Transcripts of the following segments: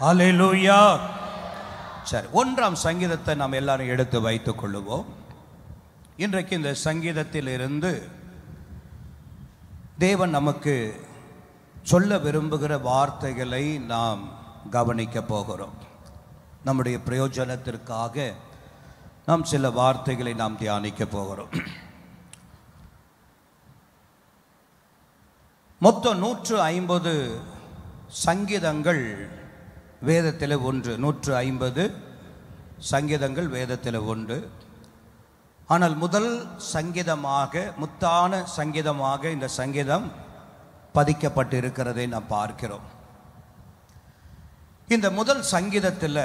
அல்லேலூயா. சரி, 1ஆம் சங்கீதத்தை நாம் எல்லாரும் எடுத்து வைத்துக் கொள்ளுவோம். இன்றைக்கு இந்த சங்கீதத்தில் இருந்து தேவன் நமக்கு சொல்ல விரும்புகிற வார்த்தைகளை நாம் கவனிக்க போகிறோம். நம்முடைய பிரயோஜனத்திற்காக நாம் சில வார்த்தைகளை நாம் தியானிக்க போகிறோம். மொத்தம் 150 சங்கீதங்கள் வேதத்தில் உண்டு. 150 சங்கீதங்கள் வேதத்தில் உண்டு. ஆனால் முதல் சங்கீதமாக, முத்தான சங்கீதமாக இந்த சங்கீதம் பதிக்கப்பட்டு இருக்கிறதை நாம் பார்க்கிறோம். இந்த முதல் சங்கீதத்தில்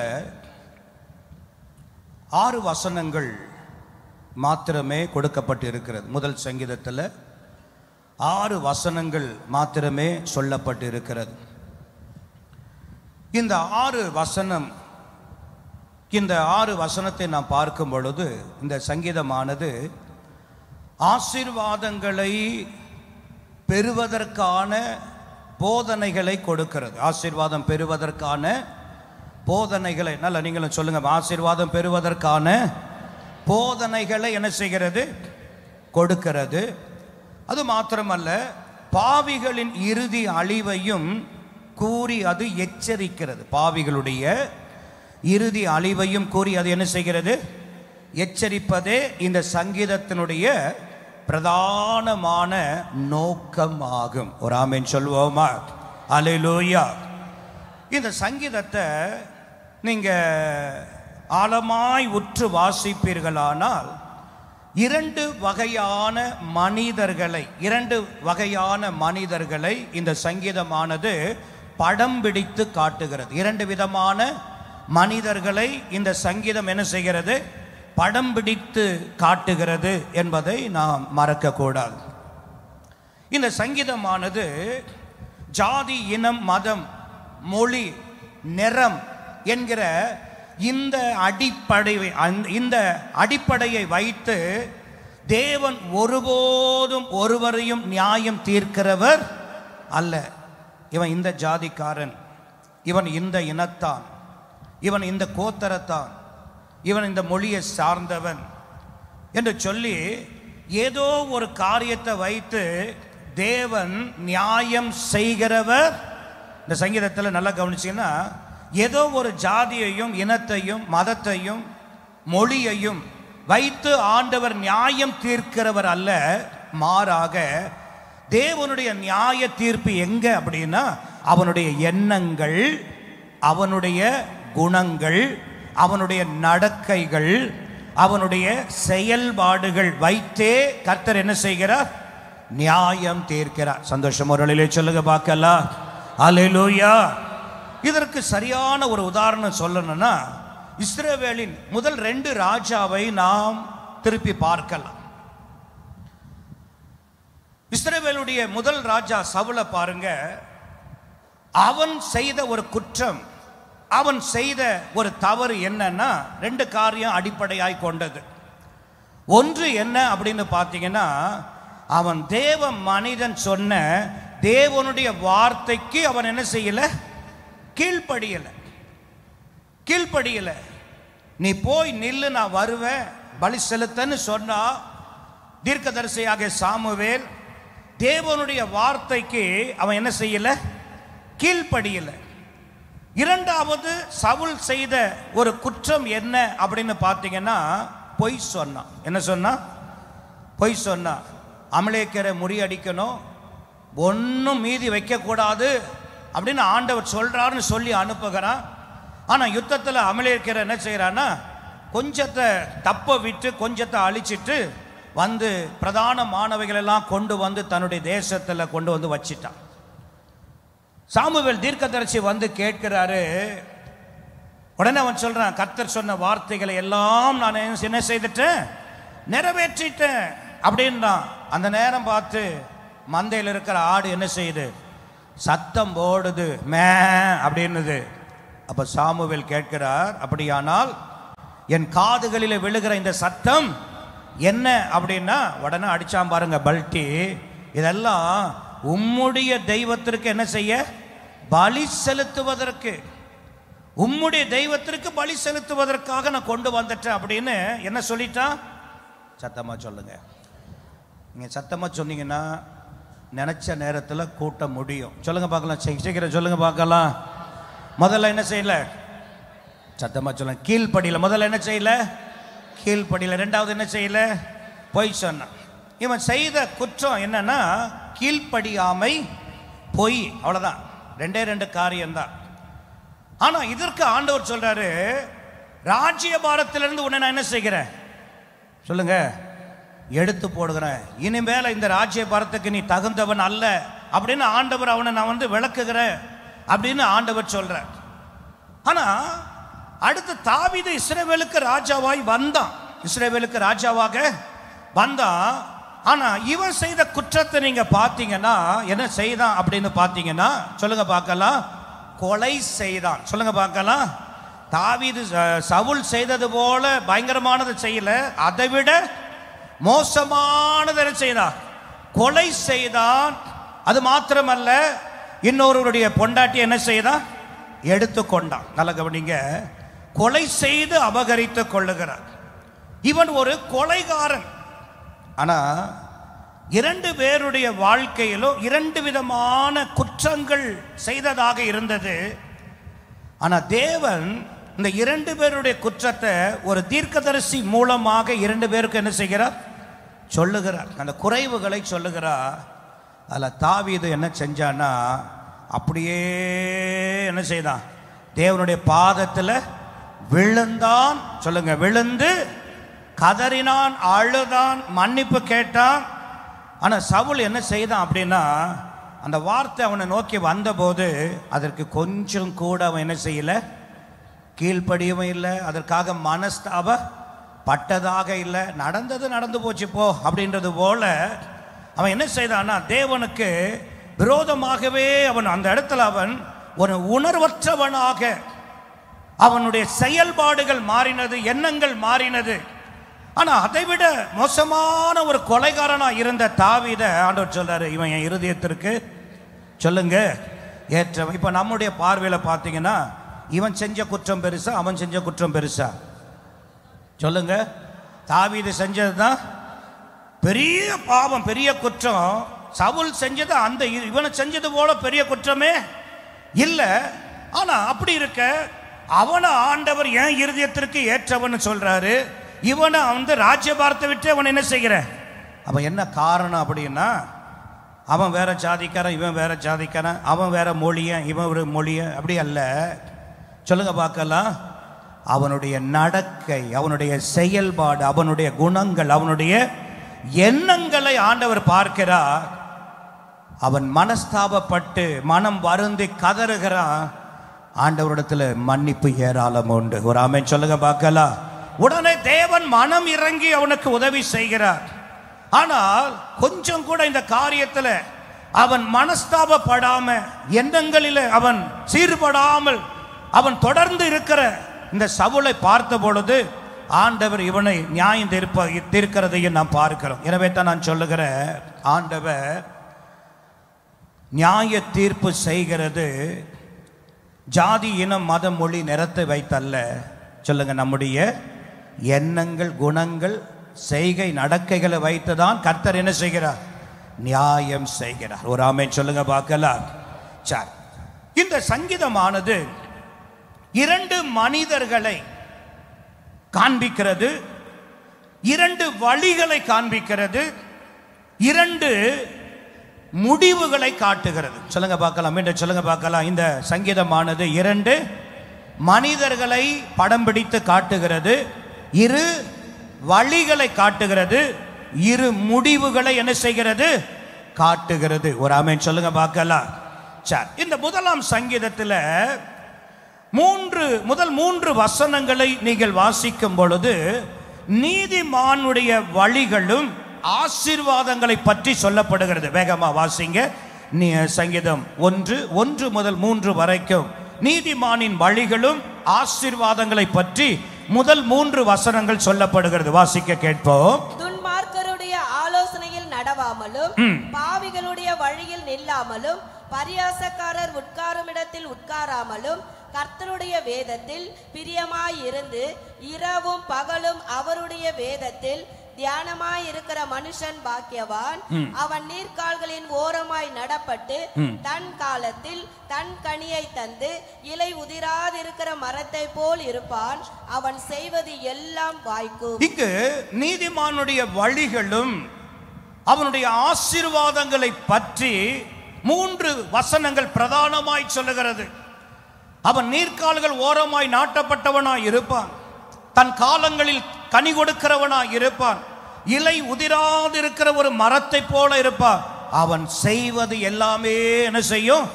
6 வசனங்கள் மாத்திரமே கொடுக்கப்பட்டு இருக்கிறது. முதல் சங்கீதத்தில் 6 வசனங்கள் மாத்திரமே சொல்லப்பட்டு இருக்கிறது. இந்த 6 வசனத்தை நாம் பார்க்கும் பொழுது இந்த சங்கீதமானது ஆசீர்வாதங்களை பெறுவதற்கான போதனைகளை கொடுக்கிறது. ஆசீர்வாதம் பெறுவதற்கான போதனைகளை, நல்ல நீங்களும் சொல்லுங்க, ஆசீர்வாதம் பெறுவதற்கான போதனைகளை என்ன செய்கிறது? கொடுக்கிறது. அது மாத்திரமல்ல, பாவிகளின் இறுதி அழிவையும் கூறி அது எச்சரிக்கிறது. பாவிகளுடைய இறுதி அழிவையும் கூறி அது என்ன செய்கிறது? எச்சரிப்பதே இந்த சங்கீதத்தினுடைய பிரதானமான நோக்கமாகும். ஒரு ஆமென் சொல்வோமா? அல்லேலூயா. இந்த சங்கீதத்தை நீங்க ஆழமாய் உற்று வாசிப்பீர்களானால் 2 வகையான மனிதர்களை இந்த சங்கீதமானது படம் பிடித்து காட்டுகிறது. 2 விதமான மனிதர்களை இந்த சங்கீதம் என்ன செய்கிறது? படம் பிடித்து காட்டுகிறது என்பதை நாம் மறக்கக்கூடாது. இந்த சங்கீதமானது ஜாதி, இனம், மதம், மொழி, நிறம் என்கிற இந்த அடிப்படையை வைத்து தேவன் ஒருபோதும் ஒருவரையும் நியாயம் தீர்க்கிறவர் அல்ல. இவன் இந்த ஜாதிக்காரன், இவன் இந்த இனத்தான், இவன் இந்த கோத்தரத்தான், இவன் இந்த மொழியை சார்ந்தவன் என்று சொல்லி ஏதோ ஒரு காரியத்தை வைத்து தேவன் நியாயம் செய்கிறவர். இந்த சங்கீதத்தில் நல்லா கவனிச்சீங்கன்னா, ஏதோ ஒரு ஜாதியையும் இனத்தையும் மதத்தையும் மொழியையும் வைத்து ஆண்டவர் நியாயம் தீர்க்கிறவர் அல்ல. மாறாக தேவனுடைய நியாய தீர்ப்பு எங்க அப்படின்னா, அவனுடைய எண்ணங்கள், அவனுடைய குணங்கள், அவனுடைய நடக்கைகள், அவனுடைய செயல்பாடுகள் வைத்தே கர்த்தர் என்ன செய்கிறார்? நியாயம் தீர்க்கிறார். சந்தோஷம் ஒரு நிலையிலே சொல்லுங்க பார்க்கலாம். அல்லேலூயா. இதற்கு சரியான ஒரு உதாரணம் சொல்லணும்னா, இஸ்ரவேலின் முதல் 2 ராஜாவை நாம் திருப்பி பார்க்கலாம். இஸ்ரவேலுடைய முதல் ராஜா சவுலை பாருங்க. அவன் செய்த ஒரு குற்றம், அவன் செய்த ஒரு தவறு என்னன்னா, 2 காரியம் அடிப்படையாய் கொண்டது. ஒன்று என்ன அப்படின்னு பார்த்தீங்கன்னா, அவன் தேவ மனிதன் சொன்ன தேவனுடைய வார்த்தைக்கு அவன் என்ன செய்யல? கீழ்ப்படியல. நீ போய் நில்லு, நான் வருவேன், பலி செலுத்தன்னு சொன்னா தீர்க்கதரிசியாக சாமுவேல் தேவனுடைய வார்த்தைக்கு அவன் என்ன செய்யல? கீழ்ப்படியல. 2வது சவுல் செய்த ஒரு குற்றம் என்ன அப்படின்னு பார்த்தீங்கன்னா, பொய் சொன்னான். என்ன சொன்னா? பொய் சொன்னா. அமலேக்கரை முறியடிக்கணும், ஒன்றும் மீதி வைக்கக்கூடாது அப்படின்னு ஆண்டவர் சொல்றாருன்னு சொல்லி அனுப்புகிறான். ஆனால் யுத்தத்தில் அமலேக்கரை என்ன செய்யறான்னா, கொஞ்சத்தை தப்ப விட்டு கொஞ்சத்தை அழிச்சிட்டு வந்து பிரதான மாணவிகளெல்லாம் கொண்டு வந்து தன்னுடைய தேசத்தில் கொண்டு வந்து வச்சிட்டான். சாமுவேல் தீர்க்கதரிசி வந்து கேட்கிறாரு. உடனே அவன் சொல்றான், கர்த்தர் சொன்ன வார்த்தைகளை எல்லாம் நான் என்ன செய்துட்டேன்? நிறைவேற்றிட்டேன் அப்படின்றான். அந்த நேரம் பார்த்து மந்தையில் இருக்கிற ஆடு என்ன செய்யுது? சத்தம் போடுது, மே அப்படின்னுது. அப்ப சாமுவேல் கேட்கிறார், அப்படியானால் என் காதுகளில் விழுகிற இந்த சத்தம் என்ன அப்படின்னா, உடனே அடிச்சாம் பாருங்க பல்ட்டி. இதெல்லாம் உம்முடைய தெய்வத்திற்கு என்ன செய்ய? பலி செலுத்துவதற்கு. உம்முடைய தெய்வத்திற்கு பலி செலுத்துவதற்காக நான் கொண்டு வந்துட்டேன் அப்படின்னு என்ன சொல்லிட்டான்? சத்தமா சொல்லுங்க. நீங்க சத்தமா சொன்னீங்கன்னா நினைச்ச நேரத்தில் கூட்ட முடியும். சொல்லுங்க பார்க்கலாம், சீக்கிரம் சொல்லுங்க பார்க்கலாம். முதல்ல என்ன செய்யல? சத்தமா சொல்லுங்க. கீழ்ப்படியில் முதல்ல என்ன செய்யல? கீழ்ப்படியில். ரெண்டாவது என்ன செய்யல? பொய் சொன்னான். இவன் செய்த குற்றம் என்னன்னா கீழ்ப்படியாமை, பொய், அவ்வளவுதான். ரெண்டே ரெண்டு காரியம்தான். ஆனா இதற்கு ஆண்டவர் சொல்றாரு, ராஜ்யபாரத்திலிருந்து உன்னை நான் என்ன செய்கிறேன் சொல்லுங்க, எடுத்து போடுகிறேன். இனிமேல இந்த ராஜ்யபாரத்துக்கு நீ தகுந்தவன் அல்ல அப்படின்னு ஆண்டவர் அவனை நான் விளக்குகிறேன் அப்படின்னு ஆண்டவர் சொல்ற. ஆனா அடுத்து தாவீது இஸ்ரவேலுக்கு ராஜாவாய் வந்தான், இஸ்ரவேலுக்கு ராஜாவாக வந்தான். ஆனா இவன் செய்த குற்றத்தை நீங்க பாத்தீங்கன்னா என்ன செய்தான் அப்படின்னு பாத்தீங்கன்னா சொல்லுங்க பார்க்கலாம், கொலை செய்தான். சொல்லுங்க பார்க்கலாம். தாவீது சவுல் செய்தது போல பயங்கரமானது செய்யல, அதை விட மோசமானது என்ன செய்தான்? கொலை செய்தான். அது மாத்திரமல்ல, இன்னொருவருடைய பொண்டாட்டி என்ன செய்தான்? எடுத்துக்கொண்டான். நல்ல கவனிங்க, கொலை செய்து அபகரித்து கொள்ளுகிறார். இவன் ஒரு கொலைகாரன். ஆனா இரண்டு பேருடைய வாழ்க்கையிலும் இரண்டு விதமான குற்றங்கள் செய்ததாக இருந்தது. ஆனா தேவன் இந்த இரண்டு பேருடைய குற்றத்தை ஒரு தீர்க்கதரிசி மூலமாக இரண்டு பேருக்கு என்ன செய்கிறார்? சொல்லுகிறார். அந்த குறைவுகளை சொல்லுகிறார். அதில் தாவீது என்ன செஞ்சான்னா அப்படியே என்ன செய்தான்? தேவனுடைய பாதத்தில் விழுந்தான். சொல்லுங்க, விழுந்து கதறினான், அழுதான், மன்னிப்பு கேட்டான். ஆனா சவுல் என்ன செய்தான் அப்படின்னா அந்த வார்த்தை அவனை நோக்கி வந்தபோது அதற்கு கொஞ்சம் கூட அவன் என்ன செய்யல? கீழ்ப்படியவும் இல்லை, அதற்காக மனஸ்தாப பட்டதாக இல்லை. நடந்தது நடந்து போச்சு போ அப்படின்றது போல அவன் என்ன செய்தான்னா தேவனுக்கு விரோதமாகவே அவன் அந்த இடத்துல அவன் ஒரு உணர்வற்றவனாக அவனுடைய செயல்பாடுகள் மாறினது, எண்ணங்கள் மாறினது. ஆனா அதை விட மோசமான ஒரு கொலைகாரனா இருந்த தாவீதை ஆண்டவர் சொல்றாரு, இவன் என் இருதயத்திற்கு சொல்லுங்க ஏற்றவன். இப்ப நம்முடைய பார்வையில பாத்தீங்கன்னா இவன் செஞ்ச குற்றம் பெருசா, அவன் செஞ்ச குற்றம் பெருசா? சொல்லுங்க. தாவீது செஞ்சதுதான் பெரிய பாவம், பெரிய குற்றம். சவுல் செஞ்சது அந்த இவனை செஞ்சது போல பெரிய குற்றமே இல்லை. ஆனா அப்படி இருக்க அவனை ஆண்டவர் என் இருதயத்திற்கு ஏற்றவன் சொல்றாரு. இவனை ராஜ்யபாரத்தை விட்டு அவன் என்ன செய்கிற? அவன் என்ன காரணம் அப்படின்னா அவன் வேற ஜாதிக்காரன், இவன் வேற ஜாதிக்காரன், அவன் வேற மொழியன், இவன் ஒரு மொழியன், அப்படி அல்ல. சொல்லுங்க பார்க்கலாம். அவனுடைய நடக்கை, அவனுடைய செயல்பாடு, அவனுடைய குணங்கள், அவனுடைய எண்ணங்களை ஆண்டவர் பார்க்கிறார். அவன் மனஸ்தாபப்பட்டு மனம் வருந்தி கதறுகிறான். ஆண்டவரிடத்துல மன்னிப்பு ஏராளம் உண்டு. ஒரு ஆமென் சொல்லுங்க பார்க்கலாம். உடனே தேவன் மனம் இறங்கி அவனுக்கு உதவி செய்கிறார். ஆனால் கொஞ்சம் கூட இந்த காரியத்தில் அவன் மனஸ்தாபப்படாம, எண்ணங்களில் அவன் சீர்படாமல் அவன் தொடர்ந்து இருக்கிற இந்த சவுலை பார்த்த பொழுது ஆண்டவர் இவனை நியாயம் தீர்க்கிறதையும் நாம் பார்க்கிறோம். எனவே தான் நான் சொல்லுகிறேன், ஆண்டவர் நியாய தீர்ப்பு செய்கிறது ஜாதி, இனம், மத, மொழி, நிறத்தை வைத்தல்ல. சொல்லுங்க, நம்முடைய எண்ணங்கள், குணங்கள், செய்கை, நடக்கைகளை வைத்துதான் கர்த்தர் என்ன செய்கிறார்? நியாயம் செய்கிறார். ஒரு ஆமென் சொல்லுங்க பார்க்கலாம். சரி, இந்த சங்கீதமானது இரண்டு மனிதர்களை காண்பிக்கிறது, இரண்டு வழிகளை காண்பிக்கிறது, இரண்டு முடிவுகளை காட்டுகிறது. சொல்லுங்க பார்க்கலாம், மீண்டும் சொல்லுங்க பார்க்கலாம். இந்த சங்கீதமானது இரண்டு மனிதர்களை படம் பிடித்து காட்டுகிறது, இரு வழிகளை காட்டுகிறது, இரு முடிவுகளை என்ன செய்கிறது? காட்டுகிறது. ஒரு ஆமென் சொல்லுங்க பார்க்கலாம். சரி, இந்த முதலாம் சங்கீதத்தில் முதல் மூன்று வசனங்களை நீங்கள் வாசிக்கும் பொழுது நீதிமானுடைய வழிகளும் ஆசீர்வாதங்களை பற்றி சொல்லப்படுகிறது. வேகமா வாசிங்க. சங்கீதம் 1 முதல் 3 வரைக்கும் நீதிமானின் வழிகளும் ஆசீர்வாதங்களை பற்றி முதல் 3 வசனங்கள் சொல்லப்படுகிறது. வாசிக்க கேட்போம். துன்மார்க்கருடைய ஆலோசனையில் நடவாமலும் பாவிகளுடைய வழியில் நில்லாமலும் பரியாசக்காரர் உட்காரும் இடத்தில் உட்காராமலும் கர்த்தருடைய வேதத்தில் பிரியமாயிருந்து இரவும் பகலும் அவருடைய வேதத்தில் தியானமாயிருக்கிற மனுஷன் பாக்கியவான். அவன் நீர்க்கால்களின் ஓரமாய் நடப்பட்டு தன் காலத்தில் தன் கனியை தந்து இலை உதிராதிருக்கிற மரத்தை போல் இருப்பான். அவன் செய்வது எல்லாம் வாய்க்கும். இங்கு நீதிமானுடைய வழிகளும் அவனுடைய ஆசீர்வாதங்களை பற்றி 3 வசனங்கள் பிரதானமாய் சொல்லுகிறது. அவன் நீர்க்கால்கள் ஓரமாய் நாட்டப்பட்டவனாய் இருப்பான், தன் காலங்களில் கனி கொடுக்கிறவனாய் இருப்பான், இலை உதிராதிருக்கிற ஒரு மரத்தை போல இருப்பான், அவன் செய்வது எல்லாமே என்ன செய்யும்,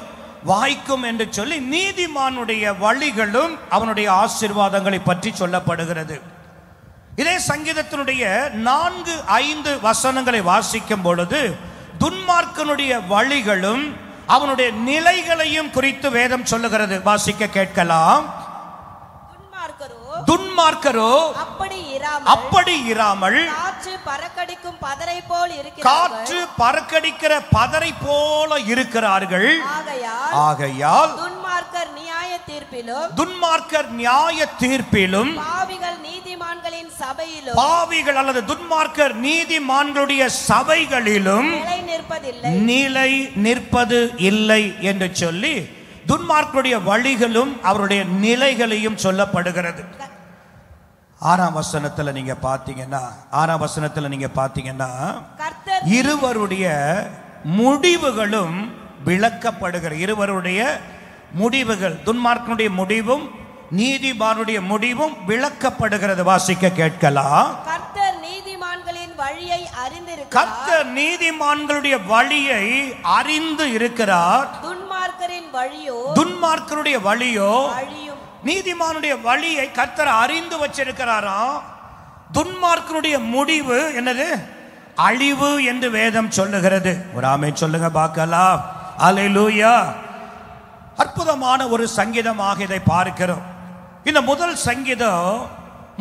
வாய்க்கும் என்று சொல்லி நீதிமானுடைய வழிகளும் அவனுடைய ஆசீர்வாதங்களை பற்றி சொல்லப்படுகிறது. இதே சங்கீதத்தினுடைய 4-5 வசனங்களை வாசிக்கும் பொழுது துன்மார்க்கனுடைய வழிகளும் அவனுடைய நிலைகளையும் குறித்து வேதம் சொல்லுகிறது. வாசிக்க கேட்கலாம். துன்மார்க்கரோ அப்படி இராமல் காற்று பறக்கடிக்கும் பதரை போல் இருக்கிறார்கள். ஆகையால் துன்மார்க்கர் நியாய தீர்ப்பிலும் பாவிகள் அல்லது துன்மார்க்கர் நீதிமான்களுடைய சபைகளிலும் நிலை நிற்பது இல்லை என்று சொல்லி துன்மார்க்கருடைய வழிகளும் அவருடைய நிலைகளையும் சொல்லப்படுகிறது. 6ஆம் வசனத்துல நீங்க பாத்தீங்கன்னா இருவருடைய முடிவுகளும் விளக்கப்படுகிறது. இருவருடைய முடிவுகள், துன்மார்க்கனுடைய முடிவும் நீதிமானுடைய முடிவும் விளக்கப்படுகிறது. வாசிக்க கேட்கலாம். கர்த்தர் நீதிமான்களின் வழியை அறிந்திருக்கிறார். கர்த்தர் நீதிமான்களுடைய வழியை அறிந்து இருக்கிறார். துன்மார்க்கருடைய வழியோ நீதிமானுடைய வழியை கர்த்தர் அறிந்து வச்சிருக்கிறாராம். துன்மார்க்கனுடைய முடிவு என்னது? அழிவு என்று வேதம் சொல்லுகிறது. ஒரு ஆமென் சொல்லுங்க பார்க்கலாம். அல்லேலூயா. அற்புதமான ஒரு சங்கீதமாக இதை பார்க்கிறோம். இந்த முதல் சங்கீதம்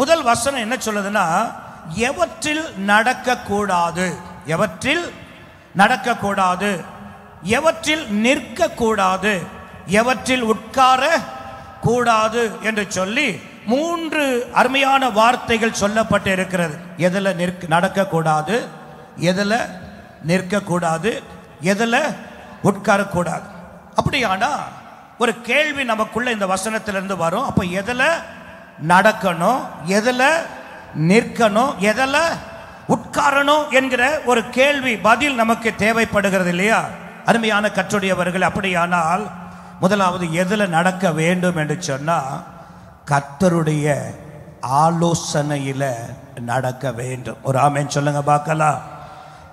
முதல் வசனம் என்ன சொல்லுதுன்னா, எவற்றில் நடக்கக்கூடாது, எவற்றில் நடக்கக்கூடாது, எவற்றில் நிற்கக்கூடாது, எவற்றில் உட்கார கூடாது என்று சொல்லி 3 அருமையான வார்த்தைகள் சொல்லப்பட்டு இருக்கிறது. எதுல நடக்கக்கூடாது, எதுல நிற்கக்கூடாது, எதுல உட்காரக்கூடாது. அப்படியானா ஒரு கேள்வி நமக்குள்ள இந்த வசனத்திலிருந்து வரும். அப்ப எதுல நடக்கணும், எதுல நிற்கணும், எதுல உட்காரணும் என்கிற ஒரு கேள்வி பதில் நமக்கு தேவைப்படுகிறது இல்லையா அருமையான கர்த்தருடையவர்கள்? அப்படியானால் முதலாவது எதுல நடக்க வேண்டும் என்று சொன்னா, கர்த்தருடைய ஆலோசனையில நடக்க வேண்டும். ஒரு ஆமென் சொல்லுங்க பார்க்கலாம்.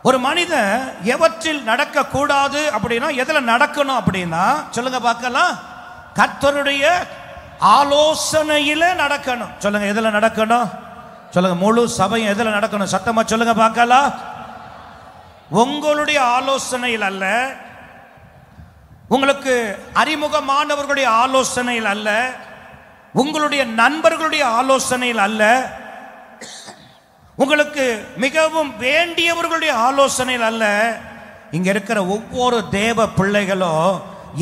ஒரு மனிதன் எவற்றில் நடக்க கூடாது அப்படின்னா எதுல நடக்கணும் அப்படின்னா சொல்லுங்க பார்க்கலாம், கர்த்தருடைய ஆலோசனையில நடக்கணும். சொல்லுங்க எதுல நடக்கணும், சொல்லுங்க. முழு சபையும் எதுல நடக்கணும், சத்தமா சொல்லுங்க பார்க்கலாம். உங்களுடைய ஆலோசனையில் அல்ல, உங்களுக்கு அறிமுகமானவர்களுடைய ஆலோசனையில் அல்ல, உங்களுடைய நண்பர்களுடைய ஆலோசனையில் அல்ல, உங்களுக்கு மிகவும் வேண்டியவர்களுடைய ஆலோசனையில் அல்ல. இங்க இருக்கிற ஒவ்வொரு தேவ பிள்ளைகளும்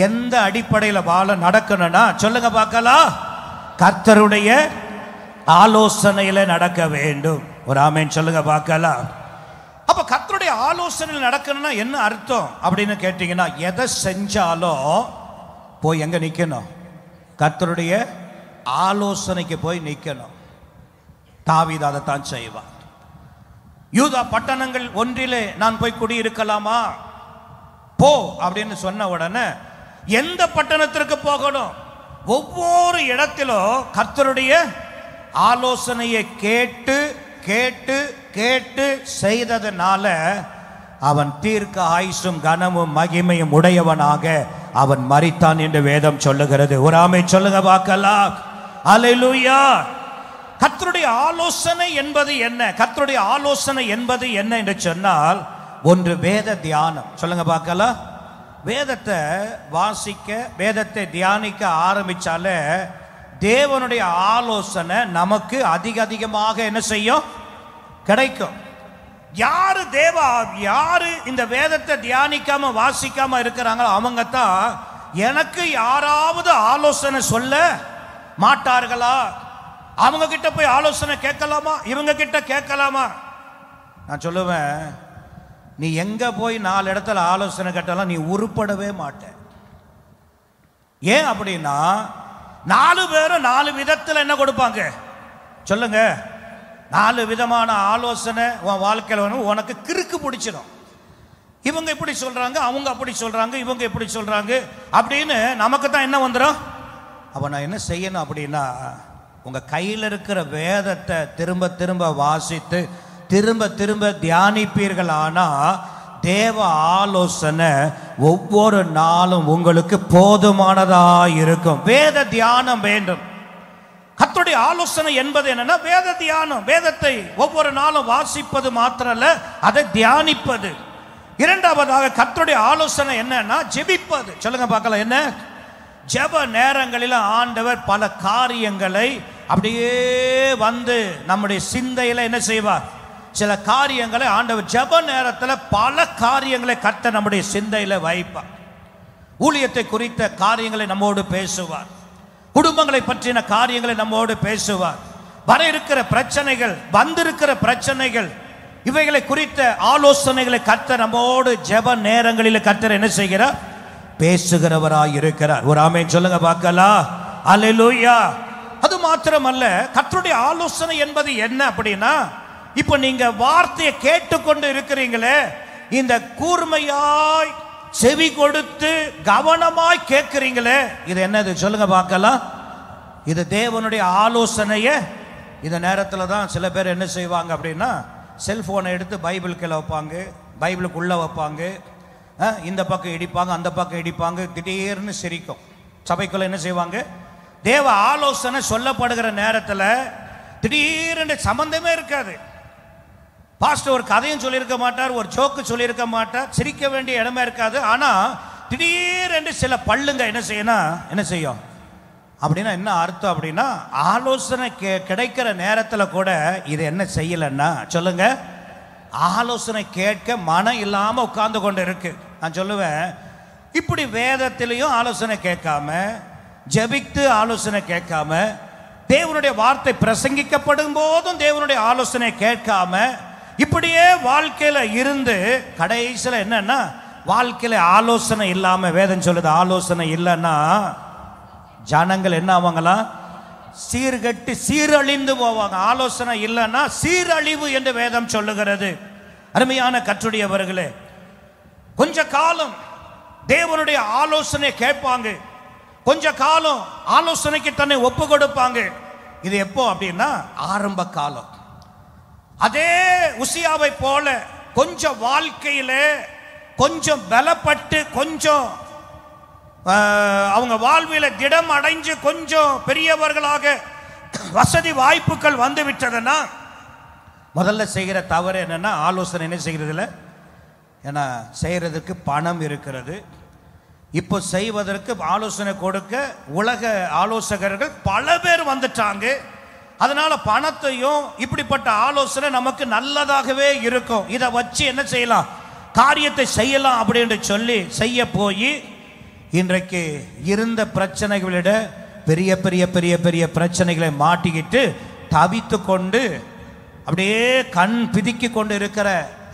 எந்த அடிப்படையில் வாழ நடக்கணும்னா சொல்லுங்க பார்க்கலாம், கர்த்தருடைய ஆலோசனையில நடக்க வேண்டும். ஒரு ஆமென் சொல்லுங்க பார்க்கலாம். அப்ப கர்த்தருடைய ஆலோசனையில் நடக்கணும்னா என்ன அர்த்தம் அப்படின்னு கேட்டீங்கன்னா, எதை செஞ்சாலும் போய் எங்க நிக்கணும், கர்த்தருடைய ஆலோசனைக்கு போய் நிக்கணும். தாவீது அதைத்தான் செய்வான். யூதா பட்டணங்கள் ஒன்றிலே நான் போய் குடியிருக்கலாமா, போ அப்படின்னு சொன்ன உடனே எந்த பட்டணத்திற்கு போகணும், ஒவ்வொரு இடத்திலும் கர்த்தருடைய ஆலோசனையை கேட்டு கேட்டு கேட்டு செய்ததனால அவன் தீர்க்க ஆயுசும் கனமும் மகிமையும் உடையவனாக அவன் மரித்தான் என்று வேதம் சொல்லுகிறது. ஒரு ஆமென் சொல்லுங்க பார்க்கலாம். அல்லேலூயா. கர்த்தருடைய ஆலோசனை என்பது என்ன, கர்த்தருடைய ஆலோசனை என்பது என்ன என்று சொன்னால், ஒன்று வேத தியானம். சொல்லுங்க பார்க்கலாம். வேதத்தை வாசிக்க, வேதத்தை தியானிக்க ஆரம்பிச்சாலே தேவனுடைய ஆலோசனை நமக்கு அதிகமாக என்ன செய்யும், கிடைக்கும். யாரு இந்த வேதத்தை தியானிக்காம வாசிக்காம இருக்கிறாங்களோ அவங்க தான் எனக்கு யாராவது ஆலோசனை சொல்ல மாட்டார்களா? அவங்க கிட்ட போய் ஆலோசனை கேட்கலாமா? இவங்க கிட்ட கேட்கலாமா? நான் சொல்லுவேன், நீ எங்க போய் 4 இடத்துல ஆலோசனை கேட்டாலும் நீ உருப்படவே மாட்ட. ஏன் அப்படின்னா 4 பேரும் 4 விதத்தில் என்ன கொடுப்பாங்க சொல்லுங்க? 4 விதமான ஆலோசனை உன் வாழ்க்கையில் வேணும். உனக்கு கிறுக்கு பிடிச்சிடும். இவங்க இப்படி சொல்றாங்க, அவங்க அப்படி சொல்றாங்க, இவங்க இப்படி சொல்றாங்க அப்படின்னு நமக்கு தான் என்ன வந்துடும்? அப்ப நான் என்ன செய்யணும் அப்படின்னா, உங்க கையில் இருக்கிற வேதத்தை திரும்ப திரும்ப வாசித்து திரும்ப திரும்ப தியானிப்பீர்கள். ஆனா தேவ ஆலோசனை ஒவ்வொரு நாளும் உங்களுக்கு போதுமானதா இருக்கும். வேத தியானம் வேண்டும். கர்த்தருடைய ஆலோசனை என்பது என்னன்னா வேத தியானம். வேதத்தை ஒவ்வொரு நாளும் வாசிப்பது மாத்திரமல்ல, அதை தியானிப்பது. இரண்டாவதாக கர்த்தருடைய ஆலோசனை என்னன்னா ஜெபிப்பது. சொல்லுங்க பார்க்கலாம், என்ன? ஜெப நேரங்களில் ஆண்டவர் பல காரியங்களை அப்படியே வந்து நம்முடைய சிந்தையில என்ன செய்வார்? சில காரியங்களை ஆண்டவர் ஜெப நேரத்தில் பல காரியங்களை கர்த்தர் நம்முடைய சிந்தையில வைப்பார். ஊழியத்தை குறித்த காரியங்களை நம்மோடு பேசுவார். குடும்பங்களை பற்றின காரியங்களை நம்மோடு பேசுவார். வர இருக்கிற பிரச்சனைகள், வந்திருக்கிற பிரச்சனைகள், இவைகளை குறித்த ஆலோசனைகளை கர்த்தர் நம்மோடு ஜெப நேரங்களில் கர்த்தர் என்ன செய்கிறார்? பேசுகிறவராய் இருக்கிறார். ஒரு ஆமென் சொல்லுங்க பார்க்கலாம். அல்லேலூயா. அது மாத்திரமல்ல, கர்த்தருடைய ஆலோசனை என்பது என்ன அப்படின்னா, இப்ப நீங்க வார்த்தையை கேட்டுக்கொண்டு இருக்கிறீங்களே, இந்த கூர்மையாய் செவி கொடுத்து கவனமாய் கேட்கிறீங்களே, இது என்னது சொல்லுங்க பார்க்கலாம். இது தேவனுடைய ஆலோசனையே. இந்த நேரத்தில் தான் சில பேர் என்ன செய்வாங்க அப்படின்னா, செல்போனை எடுத்து பைபிளுக்குள்ள வைப்பாங்க, பைபிளுக்குள்ள வைப்பாங்க, இந்த பக்கம் இடிப்பாங்க, அந்த பக்கம் இடிப்பாங்க, திடீர்னு சிரிக்கும். சபைக்குள்ள என்ன செய்வாங்க? தேவ ஆலோசனை சொல்லப்படுகிற நேரத்தில் திடீர்னு சம்பந்தமே இருக்காது. பாஸ்டர் ஒரு கதையும் சொல்லியிருக்க மாட்டார், ஒரு ஜோக்கு சொல்லியிருக்க மாட்டார், சிரிக்க வேண்டிய இடமே இருக்காது. ஆனால் திடீரென்று சில பல்லுங்க என்ன செய்யும் அப்படின்னா என்ன அர்த்தம் அப்படின்னா, ஆலோசனை கிடைக்கிற நேரத்தில் கூட இது என்ன செய்யலைன்னா சொல்லுங்க, ஆலோசனை கேட்க மனம் இல்லாமல் உட்கார்ந்து கொண்டு இருக்கு. நான் சொல்லுவேன், இப்படி வேதத்திலையும் ஆலோசனை கேட்காம, ஜெபித்து ஆலோசனை கேட்காம, தேவனுடைய வார்த்தை பிரசங்கிக்கப்படும் போதும் தேவனுடைய ஆலோசனை கேட்காம, இப்படியே வாழ்க்கையில இருந்து கடைசியில் என்னன்னா, வாழ்க்கையில ஆலோசனை இல்லாம, வேதம் சொல்லுது ஆலோசனை இல்லைன்னா ஜனங்கள் என்ன ஆவாங்களா? சீர்கட்டு சீரழிந்து போவாங்க. ஆலோசனை இல்லைன்னா சீரழிவு என்று வேதம் சொல்லுகிறது. அருமையான கர்த்தருடையவர்களே, கொஞ்ச காலம் தேவனுடைய ஆலோசனை கேட்பாங்க, கொஞ்ச காலம் ஆலோசனைக்கு தன்னை ஒப்பு கொடுப்பாங்க. இது எப்போ அப்படின்னா ஆரம்ப காலம். அதே உசியாவை போல கொஞ்சம் வாழ்க்கையில கொஞ்சம் பலப்பட்டு, கொஞ்சம் அவங்க வாழ்வில திடம் அடைஞ்சு, கொஞ்சம் பெரியவர்களாக வசதி வாய்ப்புகள் வந்து விட்டதுன்னா முதல்ல செய்கிற தவறு என்னன்னா, ஆலோசனை என்ன செய்கிறது இல்லை. ஏன்னா செய்யறதுக்கு பணம் இருக்கிறது. இப்போ செய்வதற்கு ஆலோசனை கொடுக்க உலக ஆலோசகர்கள் பல பேர் வந்துட்டாங்க. அதனால பணத்தையும், இப்படிப்பட்ட ஆலோசனை நமக்கு நல்லதாகவே இருக்கும், இதை வச்சு என்ன செய்யலாம், காரியத்தை செய்யலாம் அப்படின்னு சொல்லி செய்ய போய் இன்றைக்கு இருந்த பிரச்சனைகளை விட பெரிய பெரிய பெரிய பெரிய பிரச்சனைகளை மாட்டிக்கிட்டு தவித்து கொண்டு அப்படியே கண் பிதுக்கி கொண்டு இருக்கிற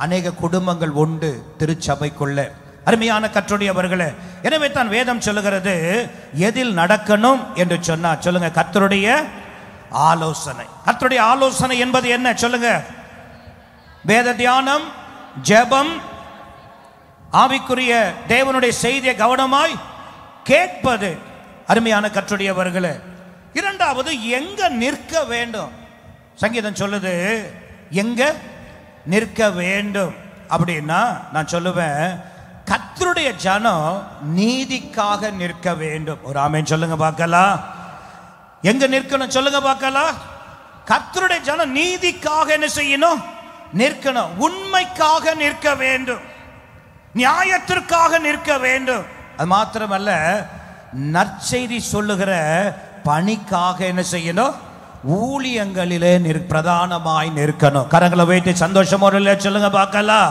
அநேக குடும்பங்கள் உண்டு திருச்சபைக்குள்ள. அருமையான கர்த்தருடையவர்களே, எனவே தான் வேதம் சொல்லுகிறது, எதில் நடக்கணும் என்று சொன்னா சொல்லுங்க, கர்த்தருடைய ஆலோசனை. கர்த்தருடைய ஆலோசனை என்பது என்ன சொல்லுங்க? வேத தியானம், ஜெபம், ஆவிக்குரிய தேவனுடைய செய்தியை கவனமாய் கேட்பது. அருமையான கர்த்தருடையவர்களே, இரண்டாவது எங்க நிற்க வேண்டும். சங்கீதம் சொல்லுது எங்க நிற்க வேண்டும் அப்படின்னா, நான் சொல்லுவேன், கர்த்தருடைய ஜனம் நீதிக்காக நிற்க வேண்டும். ஒரு ஆமென் சொல்லுங்க பார்க்கலாம். எங்க நிற்கணும் சொல்லுங்க பார்க்கலாம். கர்த்தருடைய ஜனம் நீதிக்காக என்ன செய்யணும்? நிற்கணும். உண்மைக்காக நிற்க வேண்டும், நியாயத்திற்காக நிற்க வேண்டும். அது மாத்திரமல்ல, நற்செய்தி சொல்லுகிற பணிக்காக என்ன செய்யணும்? ஊழியங்களிலே பிரதானமாய் நிற்கணும். கரங்களை வைத்து சந்தோஷமோட சொல்லுங்க பார்க்கலாம்.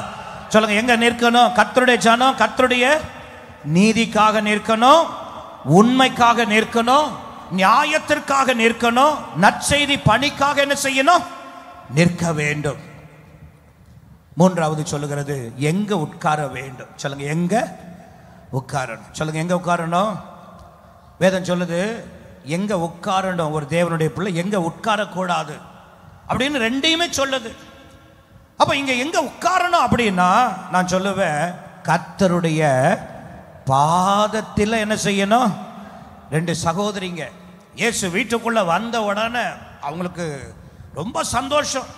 சொல்லுங்க, எங்க நிற்கணும்? கர்த்தருடைய ஜனம் கர்த்தருடைய நீதிக்காக நிற்கணும், உண்மைக்காக நிற்கணும், நியாயத்திற்காக நிற்கணும், நற்செய்தி பணிக்காக என்ன செய்யணும்? நிற்க வேண்டும். மூன்றாவது சொல்லுகிறது எங்க உட்கார வேண்டும். சொல்லுங்க, எங்க உட்காரணும். சொல்லுங்க, எங்க உட்காரணும்? வேதம் சொல்லுது எங்க உட்காரணும். ஒரு தேவனுடைய பிள்ளை எங்க உட்காரக்கூடாது அப்படின்னு ரெண்டையுமே சொல்லுது. அப்ப இங்க எங்க உட்காரணும் அப்படின்னா நான் சொல்லுவேன், கர்த்தருடைய பாதத்தில் என்ன செய்யணும்? ரெண்டு சகோதரிங்க இயேசு வீட்டுக்குள்ள வந்த உடனே அவங்களுக்கு ரொம்ப சந்தோஷம்.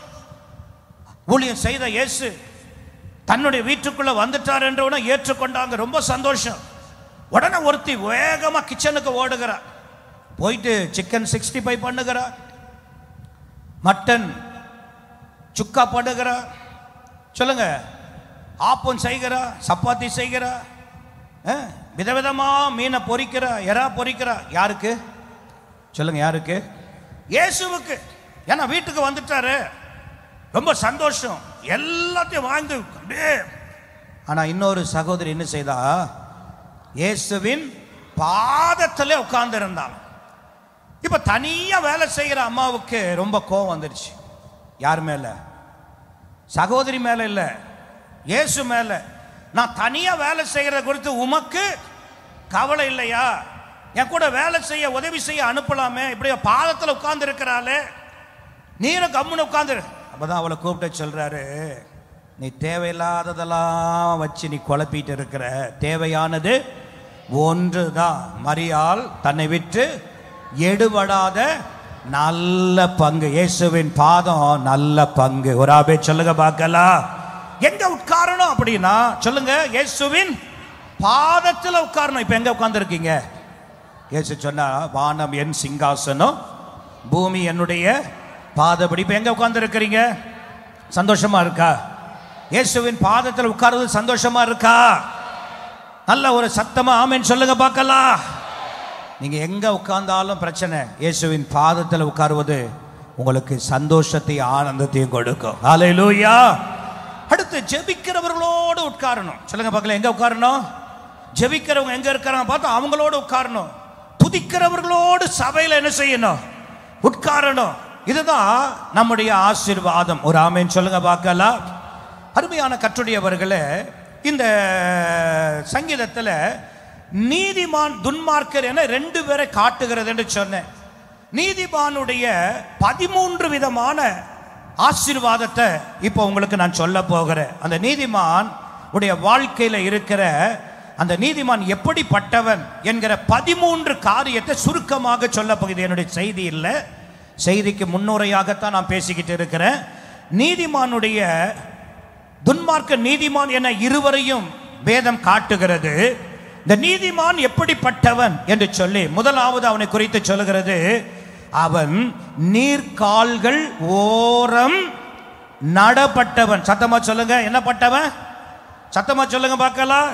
ஊழியம் செய்த இயேசு தன்னுடைய வீட்டுக்குள்ள வந்துட்டார் என்ற உடனே ஏற்றுக்கொண்டாங்க, ரொம்ப சந்தோஷம். உடனே ஒருத்தி வேகமா கிச்சனுக்கு ஓடுகிறா, போயிட்டு சிக்கன் 65 பண்ணுகிறா, மட்டன் சுக்கா பண்ணுகிறா, சொல்லுங்க, ஆப்பம் செய்கிறா, சப்பாத்தி செய்கிறா, விதவிதமா மீனை பொரிக்கிறா, எறா பொரிக்கிறா. யாருக்கு? சொல்லுங்க, யாருக்கு? இயேசுவுக்கு. ஏன்னா வீட்டுக்கு வந்துட்டாரு, ரொம்ப சந்தோஷம், எல்லாத்தையும் வாங்கி. ஆனா இன்னொரு சகோதரி என்ன செய்தா? இயேசுவின் பாதத்திலே உட்கார்ந்து இருந்தாங்க. இப்ப தனியா வேலை செய்கிற அம்மாவுக்கு ரொம்ப கோபம் வந்துருச்சு. யார் மேல? சகோதரி மேல இல்ல, இயேசு மேல. நான் தனியா வேலை செய்யறத குறித்து உமக்கு கவலை இல்லையா? என் கூட வேலை செய்ய உதவி செய்ய அனுப்பலாமே, இப்படி பாதத்தில் உட்கார்ந்து இருக்கிறாளே, நீரும் கம்முன்னு உட்கார்ந்து. அப்பதான் அவளை கூப்பிட்டு சொல்றாரு, நீ தேவையில்லாததெல்லாம் வச்சு நீ குழப்பிட்டு இருக்கிற, தேவையானது ஒன்றுதான். மரியாள் தன்னை விட்டு எடுபடாத நல்ல பங்கு. இயேசுவின் பாதம் நல்ல பங்கு. ஒரு ஆபே சொல்லுங்க பார்க்கலாம். எங்க உட்காரணும் அப்படின்னா சொல்லுங்க, இயேசுவின் பாதத்தில் உட்காரணும். இப்ப எங்க உட்கார்ந்து இருக்கீங்க? இயேசு சொன்னா, வானம் என் சிங்காசனம், பூமி என்னுடைய பாதப்படி. இப்ப எங்க உட்கார்ந்து இருக்கிறீங்க? சந்தோஷமா இருக்கா? இயேசுவின் பாதத்தில் உட்கார்றது சந்தோஷமா இருக்கா? நல்ல ஒரு சத்தமா ஆமென் சொல்லுங்க பார்க்கலாம். நீங்க எங்க உட்கார்ந்தாலும் பிரச்சனை, இயேசுவின் பாதத்தில் உட்காருவது உங்களுக்கு சந்தோஷத்தையும் ஆனந்தத்தையும் கொடுக்கும். ஹல்லேலூயா. அடுத்து ஜெபிக்கிறவர்களோடு உட்காரணும். சொல்லுங்க பார்க்கலாம், எங்க உட்காரணும்? ஜெபிக்கிறவங்க எங்க இருக்கிறாங்க பார்த்தா அவங்களோடு உட்காரணும். துதிக்கிறவர்களோடு சபையில் என்ன செய்யணும்? உட்காரணும். இதுதான் நம்முடைய ஆசீர்வாதம். ஒரு ஆமென் சொல்லுங்க பார்க்கலாம். அருமையான கர்த்தருடையவர்களே, இந்த சங்கீதத்தில் நீதிமான் துன்மார்க்கர் என 2 பேரை காட்டுகிறது என்று சொன்னேன். நீதிமானுடைய 13 விதமான ஆசீர்வாதத்தை இப்போ உங்களுக்கு நான் சொல்ல போகிறேன். அந்த நீதிமான் உடைய வாழ்க்கையில் இருக்கிற அந்த நீதிமான் எப்படிப்பட்டவன் என்கிற 13 காரியத்தை சுருக்கமாக சொல்ல போகுது. என்னுடைய செய்தி இல்லை, செய்திக்கு முன்னுரையாகத்தான் நான் பேசிக்கிட்டு இருக்கிறேன். நீதிமானுடைய துன்மார்க்க நீதிமான் என இருவரையும் வேதம் காட்டுகிறது. இந்த நீதிமான் எப்படிப்பட்டவன் என்று சொல்லி முதலாவது அவனை குறித்து சொல்லுகிறது, அவன் நீர்கால்கள் ஓரம் நடப்பட்டவன். சத்தமா சொல்லுங்க, என்ன பட்டவன்? சத்தமா சொல்லுங்க பார்க்கலாம்.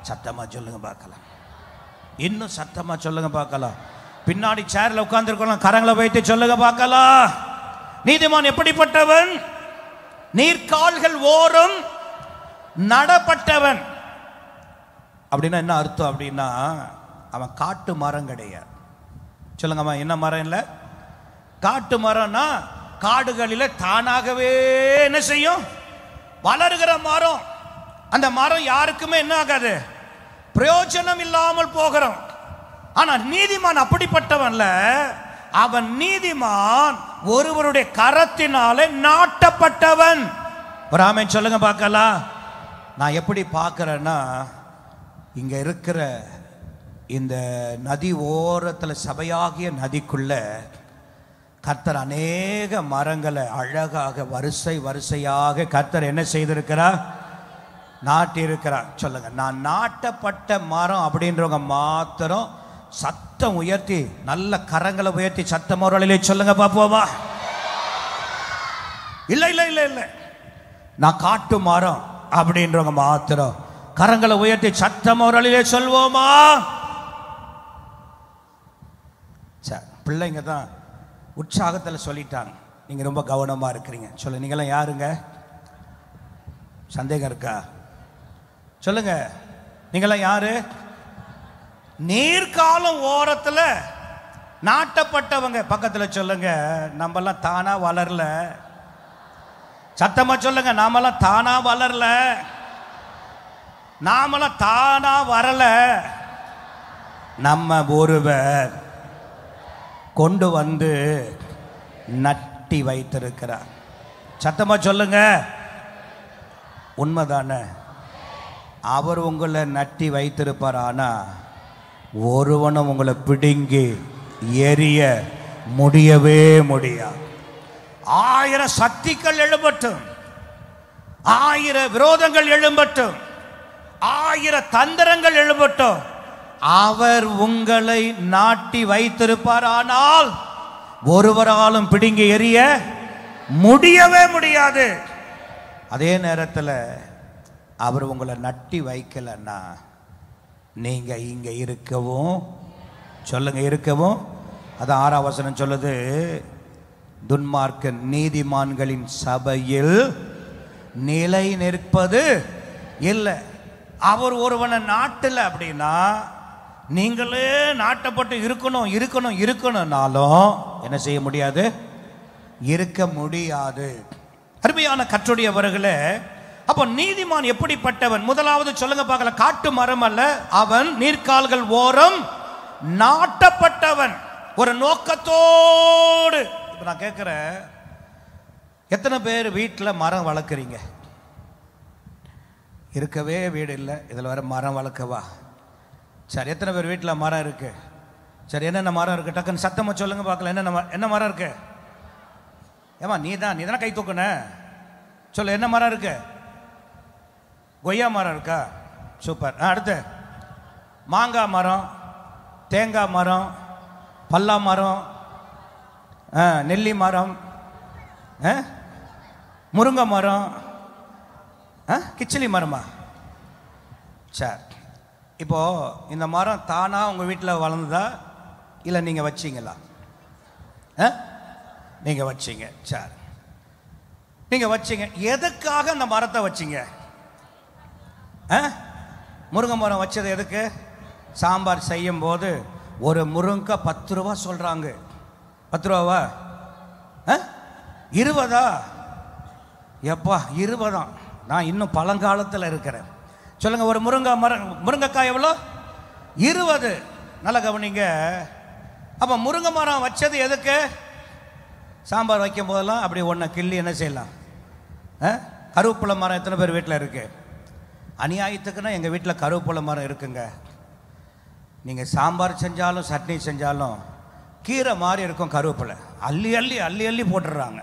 சத்தமா சொல்லுங்க பார்க்கலாம். இன்னும் சத்தமா சொல்லுங்க பார்க்கலாம். பின்னாடி சேர்ல உட்கார்ந்து இருக்கலாம், கரங்களை வைத்து சொல்லுங்க பார்க்கலாம். நீதிமான் எப்படிப்பட்டவன்? நீர்கால்கள் ஓரம் நடப்பட்டவன். அப்படின்னா என்ன அர்த்தம்? அப்படின்னா அவன் காட்டு மரம் கிடையாது. சொல்லுங்கம்மா, என்ன மரம்? இல்லை, காட்டு மரம்னா காடுகளில் தானாகவே என்ன செய்யும்? வளருகிற மரம். அந்த மரம் யாருக்குமே என்ன ஆகாது? பிரயோஜனம் இல்லாமல் போகிறோம். ஆனா நீதிமான் அப்படிப்பட்டவன்ல. அவன் நீதிமான் ஒருவருடைய கரத்தினாலே நாட்டப்பட்டவன். ஒரு ஆமென் சொல்லுங்க பார்க்கலாம். நான் எப்படி பார்க்கிறேன்னா, இங்க இருக்கிற இந்த நதி ஓரத்தில் சபையாகிய நதிக்குள்ள கர்த்தர் அநேக மரங்களை அழகாக வரிசை வரிசையாக கர்த்தர் என்ன செய்திருக்கிறார்? நாட்டி இருக்கிறார். சொல்லுங்க, நான் நாட்டப்பட்ட மரம் அப்படின்றவங்க மாத்திரம் சத்தம் உயர்த்தி, நல்ல கரங்களை உயர்த்தி சத்தம் அவர்களிலே சொல்லுங்க பாப்போமா. இல்ல இல்ல இல்ல இல்ல, நான் காட்டு மரம் அப்படின்றவங்க மாத்திரம் கரங்களை உயர்த்தி சத்தம் அவர்களிலே சொல்வோமா. சரி, பிள்ளைங்க தான் உற்சாகத்தில் சொல்லிட்டாங்க. நீங்க ரொம்ப கவனமா இருக்கிறீங்க. சொல்லுங்க, நீங்களாம் யாருங்க? சந்தேகம் இருக்கா? சொல்லுங்க, நீங்களாம் யாரு? நீர்காலம் ஓரத்தில் நாட்டப்பட்டவங்க. பக்கத்தில் சொல்லுங்க, நம்மெல்லாம் தானா வளரல. சத்தமா சொல்லுங்க, நாமெல்லாம் தானா வளரல, நாமெல்லாம் தானா வரல. நம்ம ஒருவர் கொண்டு வந்து நட்டி வைத்திருக்கிறார். சத்தமா சொல்லுங்க, உண்மைதானே? அவர் உங்களை நட்டி வைத்திருப்பார். ஆனா ஒருவனும் உங்களை பிடுங்கி எரிய முடியவே முடியாது. 1000 சக்திகள் எழும்பட்டும், 1000 விரோதங்கள் எழும்பட்டும், 1000 தந்திரங்கள் எழும்பட்டும், அவர் உங்களை நாட்டி வைத்திருப்பார். ஆனால் ஒருவராலும் பிடுங்கி எறிய முடியவே முடியாது. அதே நேரத்தில் அவர் உங்களை நட்டி வைக்கலன்னா நீங்க இங்க இருக்கவும், சொல்லுங்க, இருக்கவும். அது 6ஆம் வசனம் சொல்லுது, துன்மார்க்க நீதிமான்களின் சபையில் நிலை நிற்பது இல்லை. அவர் ஒருவனை நாட்டில் அப்படின்னா நீங்களே நாட்டப்பட்டு இருக்கணும் இருக்கணும் இருக்கணும்னாலும் என்ன செய்ய முடியாது, இருக்க முடியாது. அருமையான கர்த்தருடையவர்களே, அப்போ நீதிமான் எப்படிப்பட்டவன்? முதலாவது சொல்லுங்க பார்க்கலாம். காட்டு மரம் அல்ல, அவன் நீர்க்கால்கள் ஓரம் நாட்டப்பட்டவன், ஒரு நோக்கத்தோடு. இப்போ நான் கேட்குறேன், எத்தனை பேர் வீட்டில் மரம் வளர்க்குறீங்க? இருக்கவே வீடு இல்லை, இதில் வர மரம் வளர்க்கவா? சரி, எத்தனை பேர் வீட்டில் மரம் இருக்கு? சரி, என்னென்ன மரம் இருக்கு? டக்குன்னு சத்தமாக சொல்லுங்க பார்க்கலாம். என்ன மரம் இருக்கு? ஏமா நீ தானே கை தூக்குன, சொல்லு, என்ன மரம் இருக்கு? கொய்யா மரம் இருக்கா? சூப்பர். அடுத்து மாங்காய் மரம், தேங்காய் மரம், பல்லா மரம், நெல்லி மரம், முருங்கை மரம், கிச்சிலி மரமா? சரி, இப்போ இந்த மரம் தானா உங்க வீட்டில் வளர்ந்ததா இல்லை நீங்க வச்சீங்களா? நீங்க வச்சீங்க. சரி, நீங்க வச்சீங்க. எதுக்காக அந்த மரத்தை வச்சீங்க? முருங்கை மரம் வச்சது எதுக்கு? சாம்பார் செய்யும் போது ஒரு முருங்கை 10 ரூபா சொல்றாங்க. 10 ரூபாவா? 20? எப்பா 20? நான் இன்னும் பழங்காலத்தில் இருக்கிறேன். சொல்லுங்க, ஒரு முருங்கைக்காய் எவ்வளோ? 20. நல்லா கவனிங்க. அப்போ முருங்கை மரம் வச்சது எதுக்கு? சாம்பார் வைக்கும் போதெல்லாம் அப்படி ஒன்றை கிள்ளி என்ன செய்யலாம்? கருவேப்பிலை மரம் எத்தனை பேர் வீட்டில் இருக்கு? அநியாயத்துக்குன்னா எங்கள் வீட்டில் கருவேப்பிலை மரம் இருக்குங்க. நீங்கள் சாம்பார் செஞ்சாலும் சட்னி செஞ்சாலும் கீரை மாதிரி இருக்கும் கருவேப்பிலை, அள்ளி அள்ளி அள்ளி அள்ளி போட்டுடுறாங்க.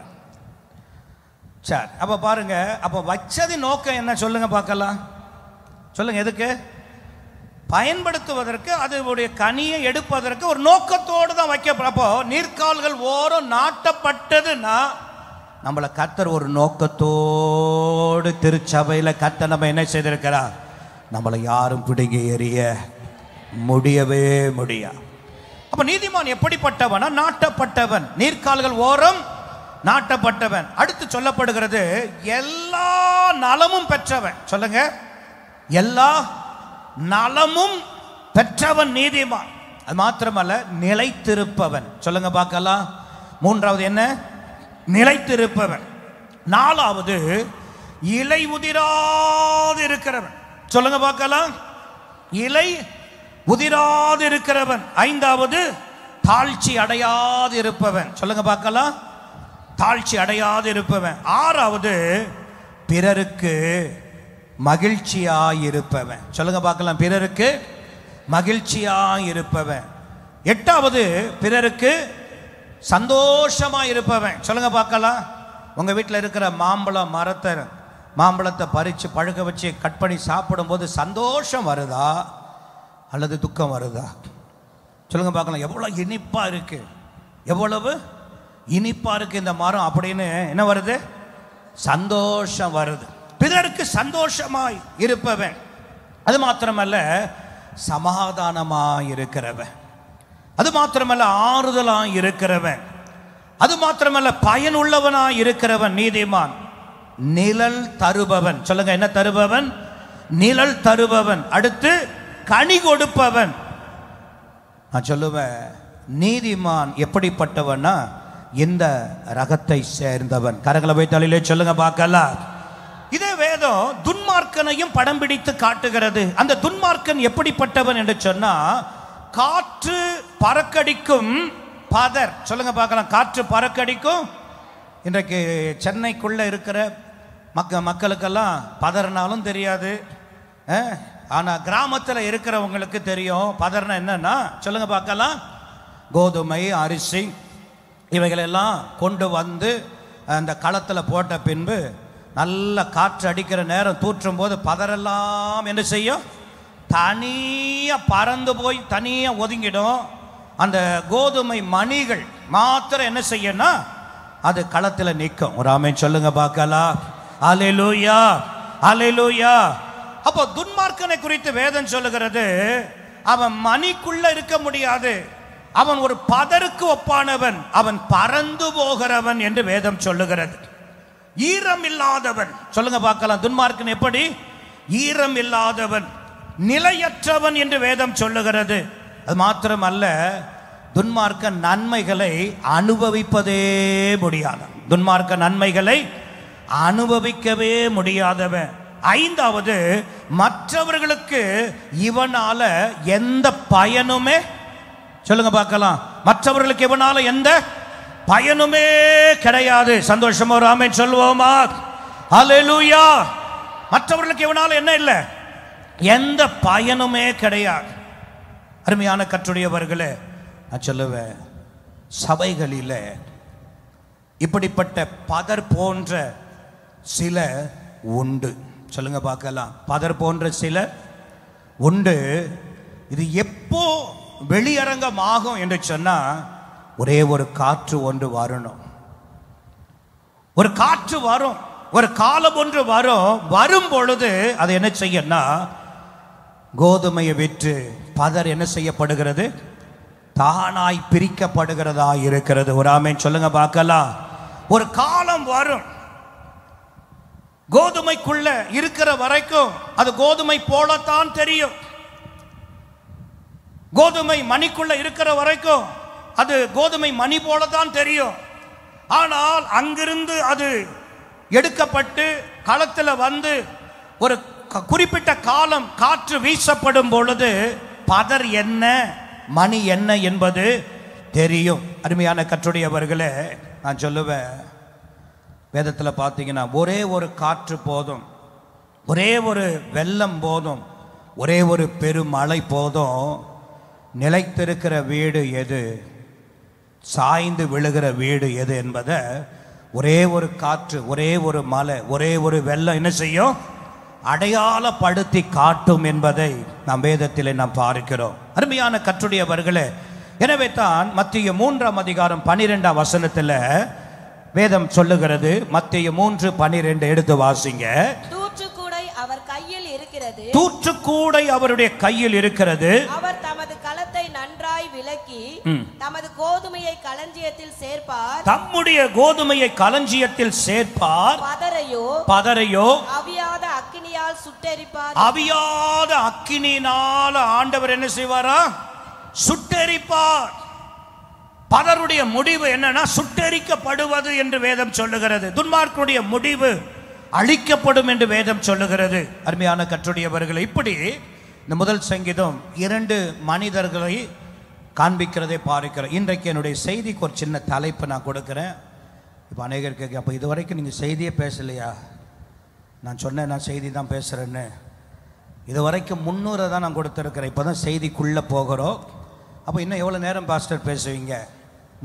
சரி, அப்போ பாருங்க, அப்போ வச்சது நோக்கம் என்ன சொல்லுங்க பார்க்கலாம். சொல்லுங்க, எதுக்கு? பயன்படுத்துவதற்கு, அதனுடைய கனியை எடுப்பதற்கு ஒரு நோக்கத்தோடு தான் வைக்க. அப்போ நீர்க்கால்கள் ஓரம் நாட்டப்பட்டதுன்னா நம்மளை கர்த்தர் ஒரு நோக்கத்தோடு திருச்சபையில் கர்த்தர் நம்ம என்ன செய்திருக்கிறார்? நம்மளை யாரும் பிடுங்கி எறிய முடியவே முடியாது. அப்ப நீதிமான் எப்படிப்பட்டவனா? நாட்டப்பட்டவன், நீர்க்கால்கள் ஓரம் நாட்டப்பட்டவன். அடுத்து சொல்லப்படுகிறது, எல்லா நலமும் பெற்றவன். சொல்லுங்க, எல்லா நலமும் பெற்றவன் நீதிமான். அது மாத்திரமல்ல, நிலைத்திருப்பவன். சொல்லுங்க பார்க்கலாம். 3வது என்ன? நிலைத்திருப்பவன். 4வது இலை உதிராது இருக்கிறவன். சொல்லுங்க பார்க்கலாம். இலை உதிராது இருக்கிறவன். 5வது தாழ்ச்சி அடையாது இருப்பவன். சொல்லுங்க பார்க்கலாம். தாழ்ச்சி அடையாது இருப்பவன். 6வது பிறருக்கு மகிழ்ச்சியாயிருப்பவன். சொல்லுங்க பார்க்கலாம். பிறருக்கு மகிழ்ச்சியாயிருப்பவன். 8வது பிறருக்கு சந்தோஷமாயிருப்பவன். சொல்லுங்க பார்க்கலாம். உங்க வீட்டில் இருக்கிற மாம்பழத்தை பறித்து பழுக்க வச்சு கட் பண்ணி சாப்பிடும்போது சந்தோஷம் வருதா அல்லது துக்கம் வருதா? சொல்லுங்க பார்க்கலாம். எவ்வளவு இனிப்பா இருக்கு, எவ்வளவு இனிப்பா இருக்கு இந்த மரம் அப்படின்னு என்ன வருது? சந்தோஷம் வருது. பிறருக்கு சந்தோஷமாய் இருப்பவன். அது மாத்திரமல்ல, சமாதானமாய் இருக்கிறவன். அது மாத்திரமல்ல, ஆறுதலாய் இருக்கிறவன். அது மாத்திரமல்ல, பயனுள்ளவனாய் இருக்கிறவன் நீதிமான். நிழல் தருபவன். சொல்லுங்க, என்ன தருபவன்? நிழல் தருபவன். அடுத்து கனி கொடுப்பவன். நான் சொல்லுவேன், நீதிமான் எப்படிப்பட்டவன்னா இந்த ரகத்தை சேர்ந்தவன். கரங்களை போய் தலையிலே சொல்லுங்க பார்க்கலாம். இதே வேதம் துன்மார்க்கனையும் படம் பிடித்து காட்டுகிறது. அந்த துன்மார்க்கன் எப்படிப்பட்டவன் என்று சொன்னா, காற்று பறக்கடிக்கும் பதர். சொல்லுங்க பார்க்கலாம், காற்று பறக்கடிக்கும். இன்றைக்கு சென்னைக்குள்ள இருக்கிற மக்களுக்கெல்லாம் பதர்னாலும் தெரியாது, ஆனால் கிராமத்தில் இருக்கிறவங்களுக்கு தெரியும். பதர்னா என்னன்னா சொல்லுங்க பார்க்கலாம், கோதுமை, அரிசி இவைகளெல்லாம் கொண்டு வந்து அந்த களத்தில் போட்ட பின்பு நல்ல காற்று அடிக்கிற நேரம் தூற்றும் போது பதரெல்லாம் என்ன செய்யும், தனியாக பறந்து போய் தனியாக ஒதுங்கிடும். அந்த கோதுமை மணிகள் மாத்திரம் என்ன செய்யணும்னா அது களத்தில் நிற்கும். ஒரு ஆமென் சொல்லுங்க பார்க்கலாம். அல்லேலூயா, அல்லேலூயா. அப்போ துன்மார்க்கனை குறித்து வேதம் சொல்லுகிறது, அவன் மணிக்குள்ள இருக்க முடியாது, அவன் ஒரு பதருக்கு ஒப்பானவன், அவன் பறந்து போகிறவன் என்று வேதம் சொல்லுகிறது. ஈரம் இல்லாதவன். சொல்லுங்க பார்க்கலாம், துன்மார்க்கன் எப்படி? ஈரம் இல்லாதவன், நிலையற்றவன் என்று வேதம் சொல்லுகிறது. அது மாத்திரம் அல்ல, துன்மார்க்க நன்மைகளை அனுபவிப்பதே முடியாதவன். துன்மார்க்க நன்மைகளை அனுபவிக்கவே முடியாதவன். ஐந்தாவது, மற்றவர்களுக்கு இவனால எந்த பயனுமே, சொல்லுங்க பார்க்கலாம், மற்றவர்களுக்கு இவனால எந்த பயனுமே கிடையாது. சந்தோஷமா ஒரு ஆமென் சொல்லுவோமா? அல்லேலூயா. மற்றவர்களுக்கு இவனால என்ன இல்லை, எந்த பயனுமே கிடையாது. அருமையான கர்த்தருடையவர்களே, நான் சொல்லுவேன், சபைகளில் இப்படிப்பட்ட பதர் போன்ற சில உண்டு. சொல்லுங்க பார்க்கலாம், பதர் போன்ற சில உண்டு. இது எப்போ வெளியரங்கமாகும் என்று சொன்னா, ஒரே ஒரு காற்று ஒன்று வரணும். ஒரு காற்று வரும், ஒரு காலம் ஒன்று வரும். வரும் பொழுது அது என்ன செய்யணும்னா, கோதுமையை விற்று பதர் என்ன செய்யப்படுகிறது, தானாய் பிரிக்கப்படுகிறதா இருக்கிறது. ஒரு ஆமென் சொல்லுங்க பார்க்கலாம். ஒரு காலம் வரும், கோதுமைக்குள்ள இருக்கிற வரைக்கும் அது கோதுமை போலத்தான் தெரியும். கோதுமை மணிக்குள்ள இருக்கிற வரைக்கும் அது கோதுமை மணி போலத்தான் தெரியும். ஆனால் அங்கிருந்து அது எடுக்கப்பட்டு களத்தில் வந்து ஒரு குறிப்பிட்ட காலம் காற்று வீசப்படும் பொழுது பதர் என்ன, மணி என்ன என்பது தெரியும். அருமையான கர்த்தருடையவர்களே, நான் சொல்லுவேன், வேதத்தில் பார்த்தீங்கன்னா ஒரே ஒரு காற்று போதும், ஒரே ஒரு வெள்ளம் போதும், ஒரே ஒரு பெருமழை போதும். நிலைத்திருக்கிற வீடு எது, சாய்ந்து விழுகிற வீடு எது என்பதை ஒரே ஒரு காற்று, ஒரே ஒரு மலை, ஒரே ஒரு வெள்ளம் என்ன செய்யும், அடையாளப்படுத்தி காட்டும் என்பதை நாம் வேதத்திலே நாம் பார்க்கிறோம். அருமையான கர்த்தருடையவர்களே, எனவே தான் மத்தேயு 3:12 வேதம் சொல்லுகிறது. மத்தேயு 3:12 எடுத்து வாசிங்க. தூற்றுக்கூடை அவர் கையில் இருக்கிறது, தூற்றுக்கூடை அவருடைய கையில் இருக்கிறது. அவர் தமது களத்தை நன்றாய் விலக்கி தமது கோதுமையை களஞ்சியத்தில் சேர்ப்பார், தம்முடைய கோதுமையை களஞ்சியத்தில் சேர்ப்பார். பதரையோ அவியாத அக்கினியால் சுட்டெரிப்பார். அவியாத அக்கினியினால் ஆண்டவர் என்ன செய்வாரா, சுட்டெரிப்பார். பதருடைய முடிவு என்னன்னா சுட்டெரிக்கப்படுவது என்று வேதம் சொல்லுகிறது. துன்மார்க்கனுடைய முடிவு அழிக்கப்படும் என்று வேதம் சொல்லுகிறது. அருமையான கர்த்தருடையவர்களே, இப்படி இந்த முதல் சங்கீதம் 2 மனிதர்களை காண்பிக்கிறதை பார்க்கிறோம். இன்றைக்கு என்னுடைய செய்திக்கு ஒரு சின்ன தலைப்பு நான் கொடுக்குறேன். இப்போ அநேகருக்கு, அப்போ இது வரைக்கும் நீங்கள் செய்தியே பேசலையா? நான் சொன்னேன் நான் செய்தி தான் பேசுகிறேன்னு. இது வரைக்கும் 300 தான் நான் கொடுத்துருக்கிறேன், இப்போ தான் செய்திக்குள்ளே போகிறோம். அப்போ இன்னும் எவ்வளோ நேரம் பாஸ்டர் பேசுவீங்க?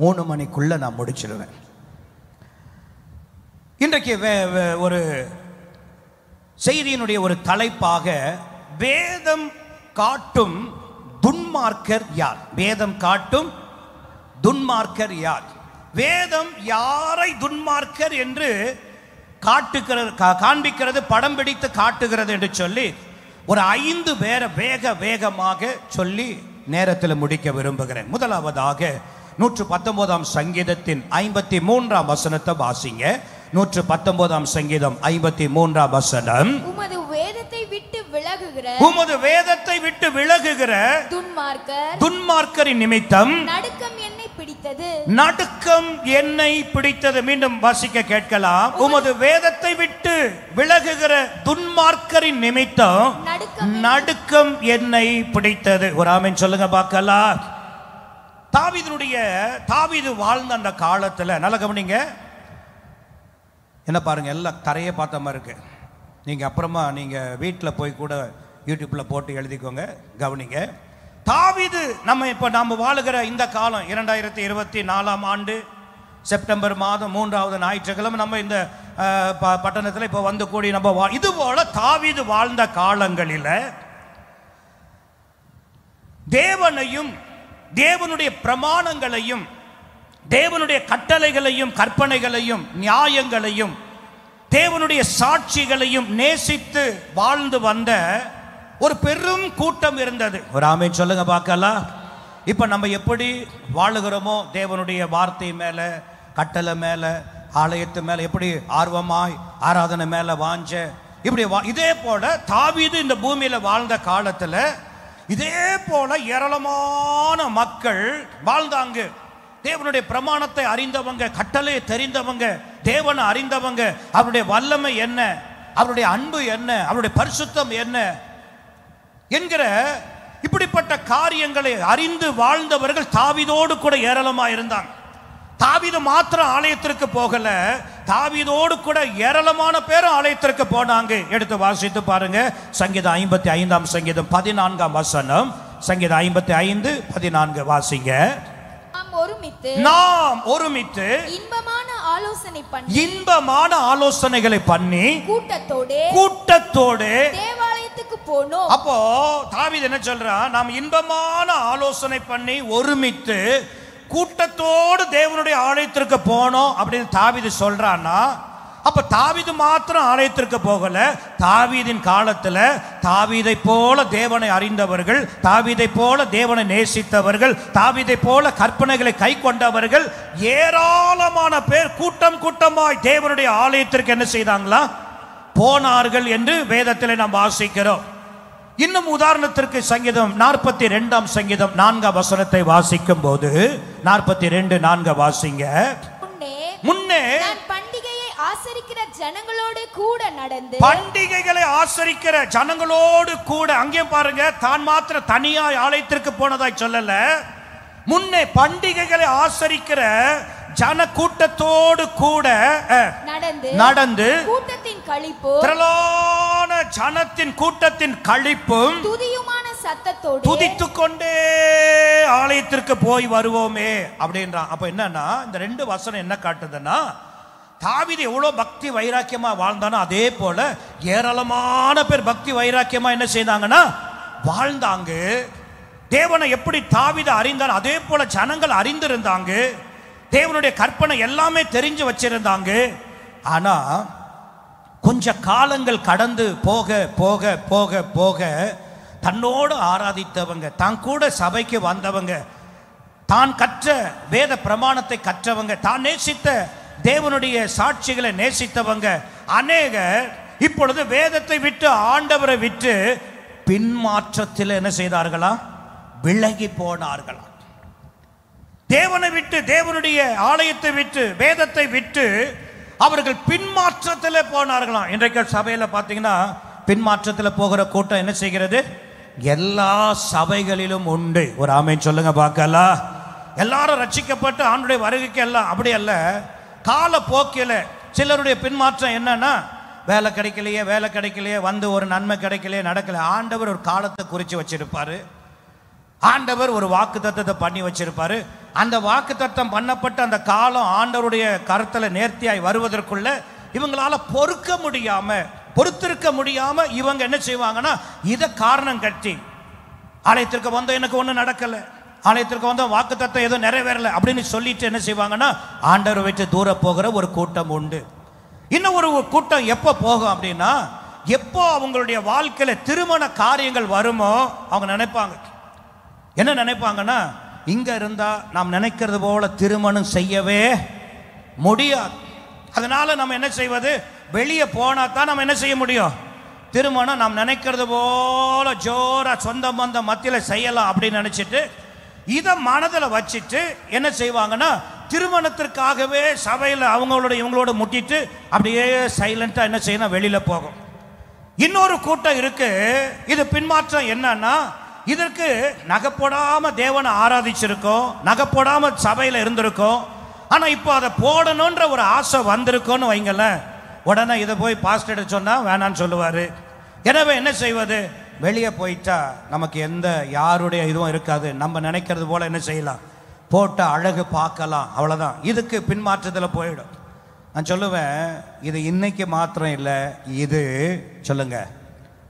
3 மணிக்குள்ளே நான் முடிச்சிடுவேன். இன்றைக்கு ஒரு செய்தியினுடைய ஒரு தலைப்பாக வேதம் காட்டும் துன்மார்க்கர் யார்? வேதம் காட்டும் துன்மார்க்கர் யார்? வேதம் யாரை துன்மார்க்கர் என்று காண்பிக்கிறது, படம் பிடித்து காட்டுகிறது என்று சொல்லி ஒரு 5 பேரை வேகமாக சொல்லி நேரத்தில் முடிக்க விரும்புகிறேன். முதலாவதாக 119 சங்கீதத்தின் 53 வாசிங்க. 119 சங்கீதம் 53 உமது வேதத்தை விட்டு விலக விலகுகிற உமது வேதத்தை விட்டு விலகுகிற துன்மார்க்கரின் நிமித்தம் நடுக்கம் என்னை பிடித்தது. நடுக்கம் என்னை பிடித்தது. மீண்டும் வாசிக்க கேட்கலாம். உமது வேதத்தை விட்டு விலகுகிற துன்மார்க்கரின் நிமித்தம் நடுக்கம் என்னை பிடித்தது. ஒரு ஆமென் சொல்லுங்க பார்க்கலாம். தாவீது வாழ்ந்த அந்த காலத்துல நல்ல கவனிங்க. என்ன பாருங்க, எல்லாம் தரையை பார்த்த மாதிரி இருக்கு. நீங்க அப்புறமா நீங்க வீட்டில் போய் கூட யூடியூப்ல போட்டு எழுதிக்கோங்க, கவனிங்க. தாவீது நம்ம வாழுகிற இந்த காலம் 2024 ஆண்டு செப்டம்பர் மாதம் 3வது ஞாயிற்றுக்கிழமை நம்ம இந்த பட்டணத்தில் இப்போ வந்து கூடி நம்ம இது போல தாவீது வாழ்ந்த காலங்களில் தேவனையும் தேவனுடைய பிரமாணங்களையும் தேவனுடைய கட்டளைகளையும் கற்பனைகளையும் நியாயங்களையும் தேவனுடைய சாட்சிகளையும் நேசித்து வாழ்ந்து வந்த ஒரு பெரும் கூட்டம் இருந்தது. ஒரு ஆமென் சொல்லுங்க பார்க்கலாம். இப்ப நம்ம எப்படி வாழுகிறோமோ தேவனுடைய வார்த்தை மேல, கட்டளை மேல, ஆலயத்து மேல எப்படி ஆர்வமாய் ஆராதனை மேல வாஞ்ச இப்படி இதே போல தாவீது இந்த பூமியில வாழ்ந்த காலத்துல இதே போல ஏராளமான மக்கள் வாழ்ந்தாங்க. தேவனுடைய பிரமாணத்தை அறிந்தவங்க, கட்டளையை தெரிந்தவங்க, தேவனை அறிந்தவங்க, அவருடைய வல்லமை என்ன, அவருடைய அன்பு என்ன, அவருடைய பரிசுத்தம் என்ன என்கிற இப்படிப்பட்ட காரியங்களை அறிந்து வாழ்ந்தவர்கள் தாவீதோடு கூட ஏராளமா இருந்தாங்க. தாவீது மாத்திரம் ஆலயத்திற்கு போகல, தாவீதோடு கூட ஏராளமான பேரும் ஆலயத்திற்கு போனாங்க. எடுத்து வாசித்து பாருங்க. சங்கீதம் 55 சங்கீதம் 14 வசனம். சங்கீதம் 55:14 வாசிங்க. நாம் ஒருமித்து இன்பமான ஆலோசனைகளை பண்ணி கூட்டத்தோடு தேவாலயத்துக்கு போனோம். அப்போ தாவீது என்ன சொல்றான்? நாம் இன்பமான ஆலோசனை பண்ணி ஒருமித்து கூட்டத்தோடு தேவனுடைய ஆலயத்திற்கு போனோம் அப்படின்னு தாவீது சொல்றான்னா, அப்ப தாவீது மாத்திரம் ஆலயத்திற்கு போகல. தாவீதின் காலத்துல தாவீதை போல தேவனை அறிந்தவர்கள், தாவீதை போல தேவனை நேசித்தவர்கள், தாவீதை போல கற்பனைகளை கை கொண்டவர்கள் ஏராளமான பேர் கூட்டம் கூட்டமாய் தேவனுடைய ஆலயத்திற்கு என்ன செய்தாங்களா? போனார்கள் என்று வேதத்திலே நாம் வாசிக்கிறோம். இன்னும் உதாரணத்திற்கு சங்கீதம் 42 சங்கீதம் 4 வசனத்தை வாசிக்கும் போது 42:4 வாசிங்க. முன்னே பண்டிகையை ஆசரிக்கிற ஜனங்களோடு கூட நடந்து, பண்டிகைகளை ஆசரிக்கிற ஜனங்களோடு கூட, அங்கே பாருங்க, தான் மாத்திர தனியாய் ஆலயத்திற்கு போனதாய் சொல்லல. முன்னே பண்டிகைகளை ஆசரிக்கிற ஜன கூட்டத்தோடு கூட நடந்து கூட்டத்தின் களிப்பு, திரளான ஜனத்தின் கூட்டத்தின் களிப்பும் துதியுமான சத்தத்தோடு துதித்துக் கொண்டே ஆலயத்திற்கு போய் வருவோமே அப்படின்றான். அப்ப என்னன்னா, இந்த 2 வசனம் என்ன காட்டுதுன்னா, தாவீது எவ்வளவு பக்தி வைராக்கியமா வாழ்ந்தானோ அதே போல ஏராளமான பேர் பக்தி வைராக்கியமா என்ன செய்தாங்கன்னா வாழ்ந்தாங்க. தேவனை எப்படி தாவீது அறிந்தான் அதே போல ஜனங்கள் அறிந்திருந்தாங்க. தேவனுடைய கற்பனை எல்லாமே தெரிஞ்சு வச்சிருந்தாங்க. ஆனா கொஞ்ச காலங்கள் கடந்து போக போக போக போக தன்னோடு ஆராதித்தவங்க, தான் கூட சபைக்கு வந்தவங்க, தான் கற்ற வேத பிரமாணத்தை கற்றவங்க, தான் நேசித்த தேவனுடைய சாட்சிகளை நேசித்தவங்க அநேகர் இப்பொழுது வேதத்தை விட்டு ஆண்டவரை விட்டு பின்மாற்றத்தில் என்ன செய்தார்களா? விலகி போனார்களா? தேவனை விட்டு, தேவனுடைய ஆலயத்தை விட்டு, வேதத்தை விட்டு அவர்கள் பின்மாற்றத்தில் போனார்களாம். இன்றைக்கு சபையில பார்த்தீங்கன்னா பின்மாற்றத்தில் போகிற கூட்டம் என்ன செய்கிறது? எல்லா சபைகளிலும் உண்டு. ஒரு ஆமென் சொல்லுங்க பார்க்கலாம். எல்லாரும் ரட்சிக்கப்பட்டு ஆண்டுடைய வருகைக்கு எல்லாம் அப்படி அல்ல. கால போக்கில சிலருடைய பின்மாற்றம் என்னன்னா, வேலை கிடைக்கலையே வந்து ஒரு நன்மை கிடைக்கலையே நடக்கல. ஆண்டவர் ஒரு காலத்தை குறித்து வச்சிருப்பாரு. ஆண்டவர் ஒரு வாக்கு தத்தத்தை பண்ணி வச்சிருப்பாரு. அந்த வாக்கு தத்தம் பண்ணப்பட்ட அந்த காலம் ஆண்டவருடைய கருத்தில் நேர்த்தியாய் வருவதற்குள்ள இவங்களால பொறுத்திருக்க முடியாம இவங்க என்ன செய்வாங்கன்னா, இதை காரணம் கட்டி ஆலயத்திற்கு வந்தோம், எனக்கு ஒன்றும் நடக்கல, ஆலயத்திற்கு வந்தோம், வாக்கு தத்தம் எதுவும் நிறைவேறல அப்படின்னு சொல்லிட்டு என்ன செய்வாங்கன்னா ஆண்டவரை விட்டு தூர போகிற ஒரு கூட்டம் உண்டு. இன்னும் ஒரு கூட்டம் எப்போ போகும் அப்படின்னா, எப்போ அவங்களுடைய வாழ்க்கையில திருமண காரியங்கள் வருமோ அவங்க நினைப்பாங்க. என்ன நினைப்பாங்கன்னா, இங்க இருந்தா நாம் நினைக்கிறது போல திருமணம் செய்யவே முடியாது. அதனால நம்ம என்ன செய்வது? வெளியே போனா தான் நம்ம என்ன செய்ய முடியும்? திருமணம் நாம் நினைக்கிறது போல ஜோரா சொந்த பந்தம் மத்தியில் செய்யலாம் அப்படின்னு நினைச்சிட்டு இதை மனதில் வச்சுட்டு என்ன செய்வாங்கன்னா திருமணத்திற்காகவே சபையில் அவங்களோட இவங்களோட முட்டிட்டு அப்படியே சைலண்டா என்ன செய்யணும், வெளியில போகும். இன்னொரு கூட்டம் இருக்கு, இது பின்மாற்றம். என்னன்னா இதற்கு நகைப்போடாம தேவனை ஆராதிச்சிருக்கோம், நகைப்போடாம சபையில் இருந்திருக்கோம். ஆனா இப்போ அதை போடணுன்ற ஒரு ஆசை வந்திருக்கோன்னு வைங்களேன், உடனே இதை போய் பாஸ்டர் சொன்னா வேணான்னு சொல்லுவாரு. எனவே என்ன செய்வது, வெளியே போயிட்டா நமக்கு எந்த யாருடைய இதுவும் இருக்காது, நம்ம நினைக்கிறது போல என்ன செய்யலாம், போட்ட அழகு பார்க்கலாம், அவ்வளவுதான். இதுக்கு பின்மாற்றத்தில் போயிடும். நான் சொல்லுவேன், இது இன்னைக்கு மாத்திரம் இல்லை, இது சொல்லுங்க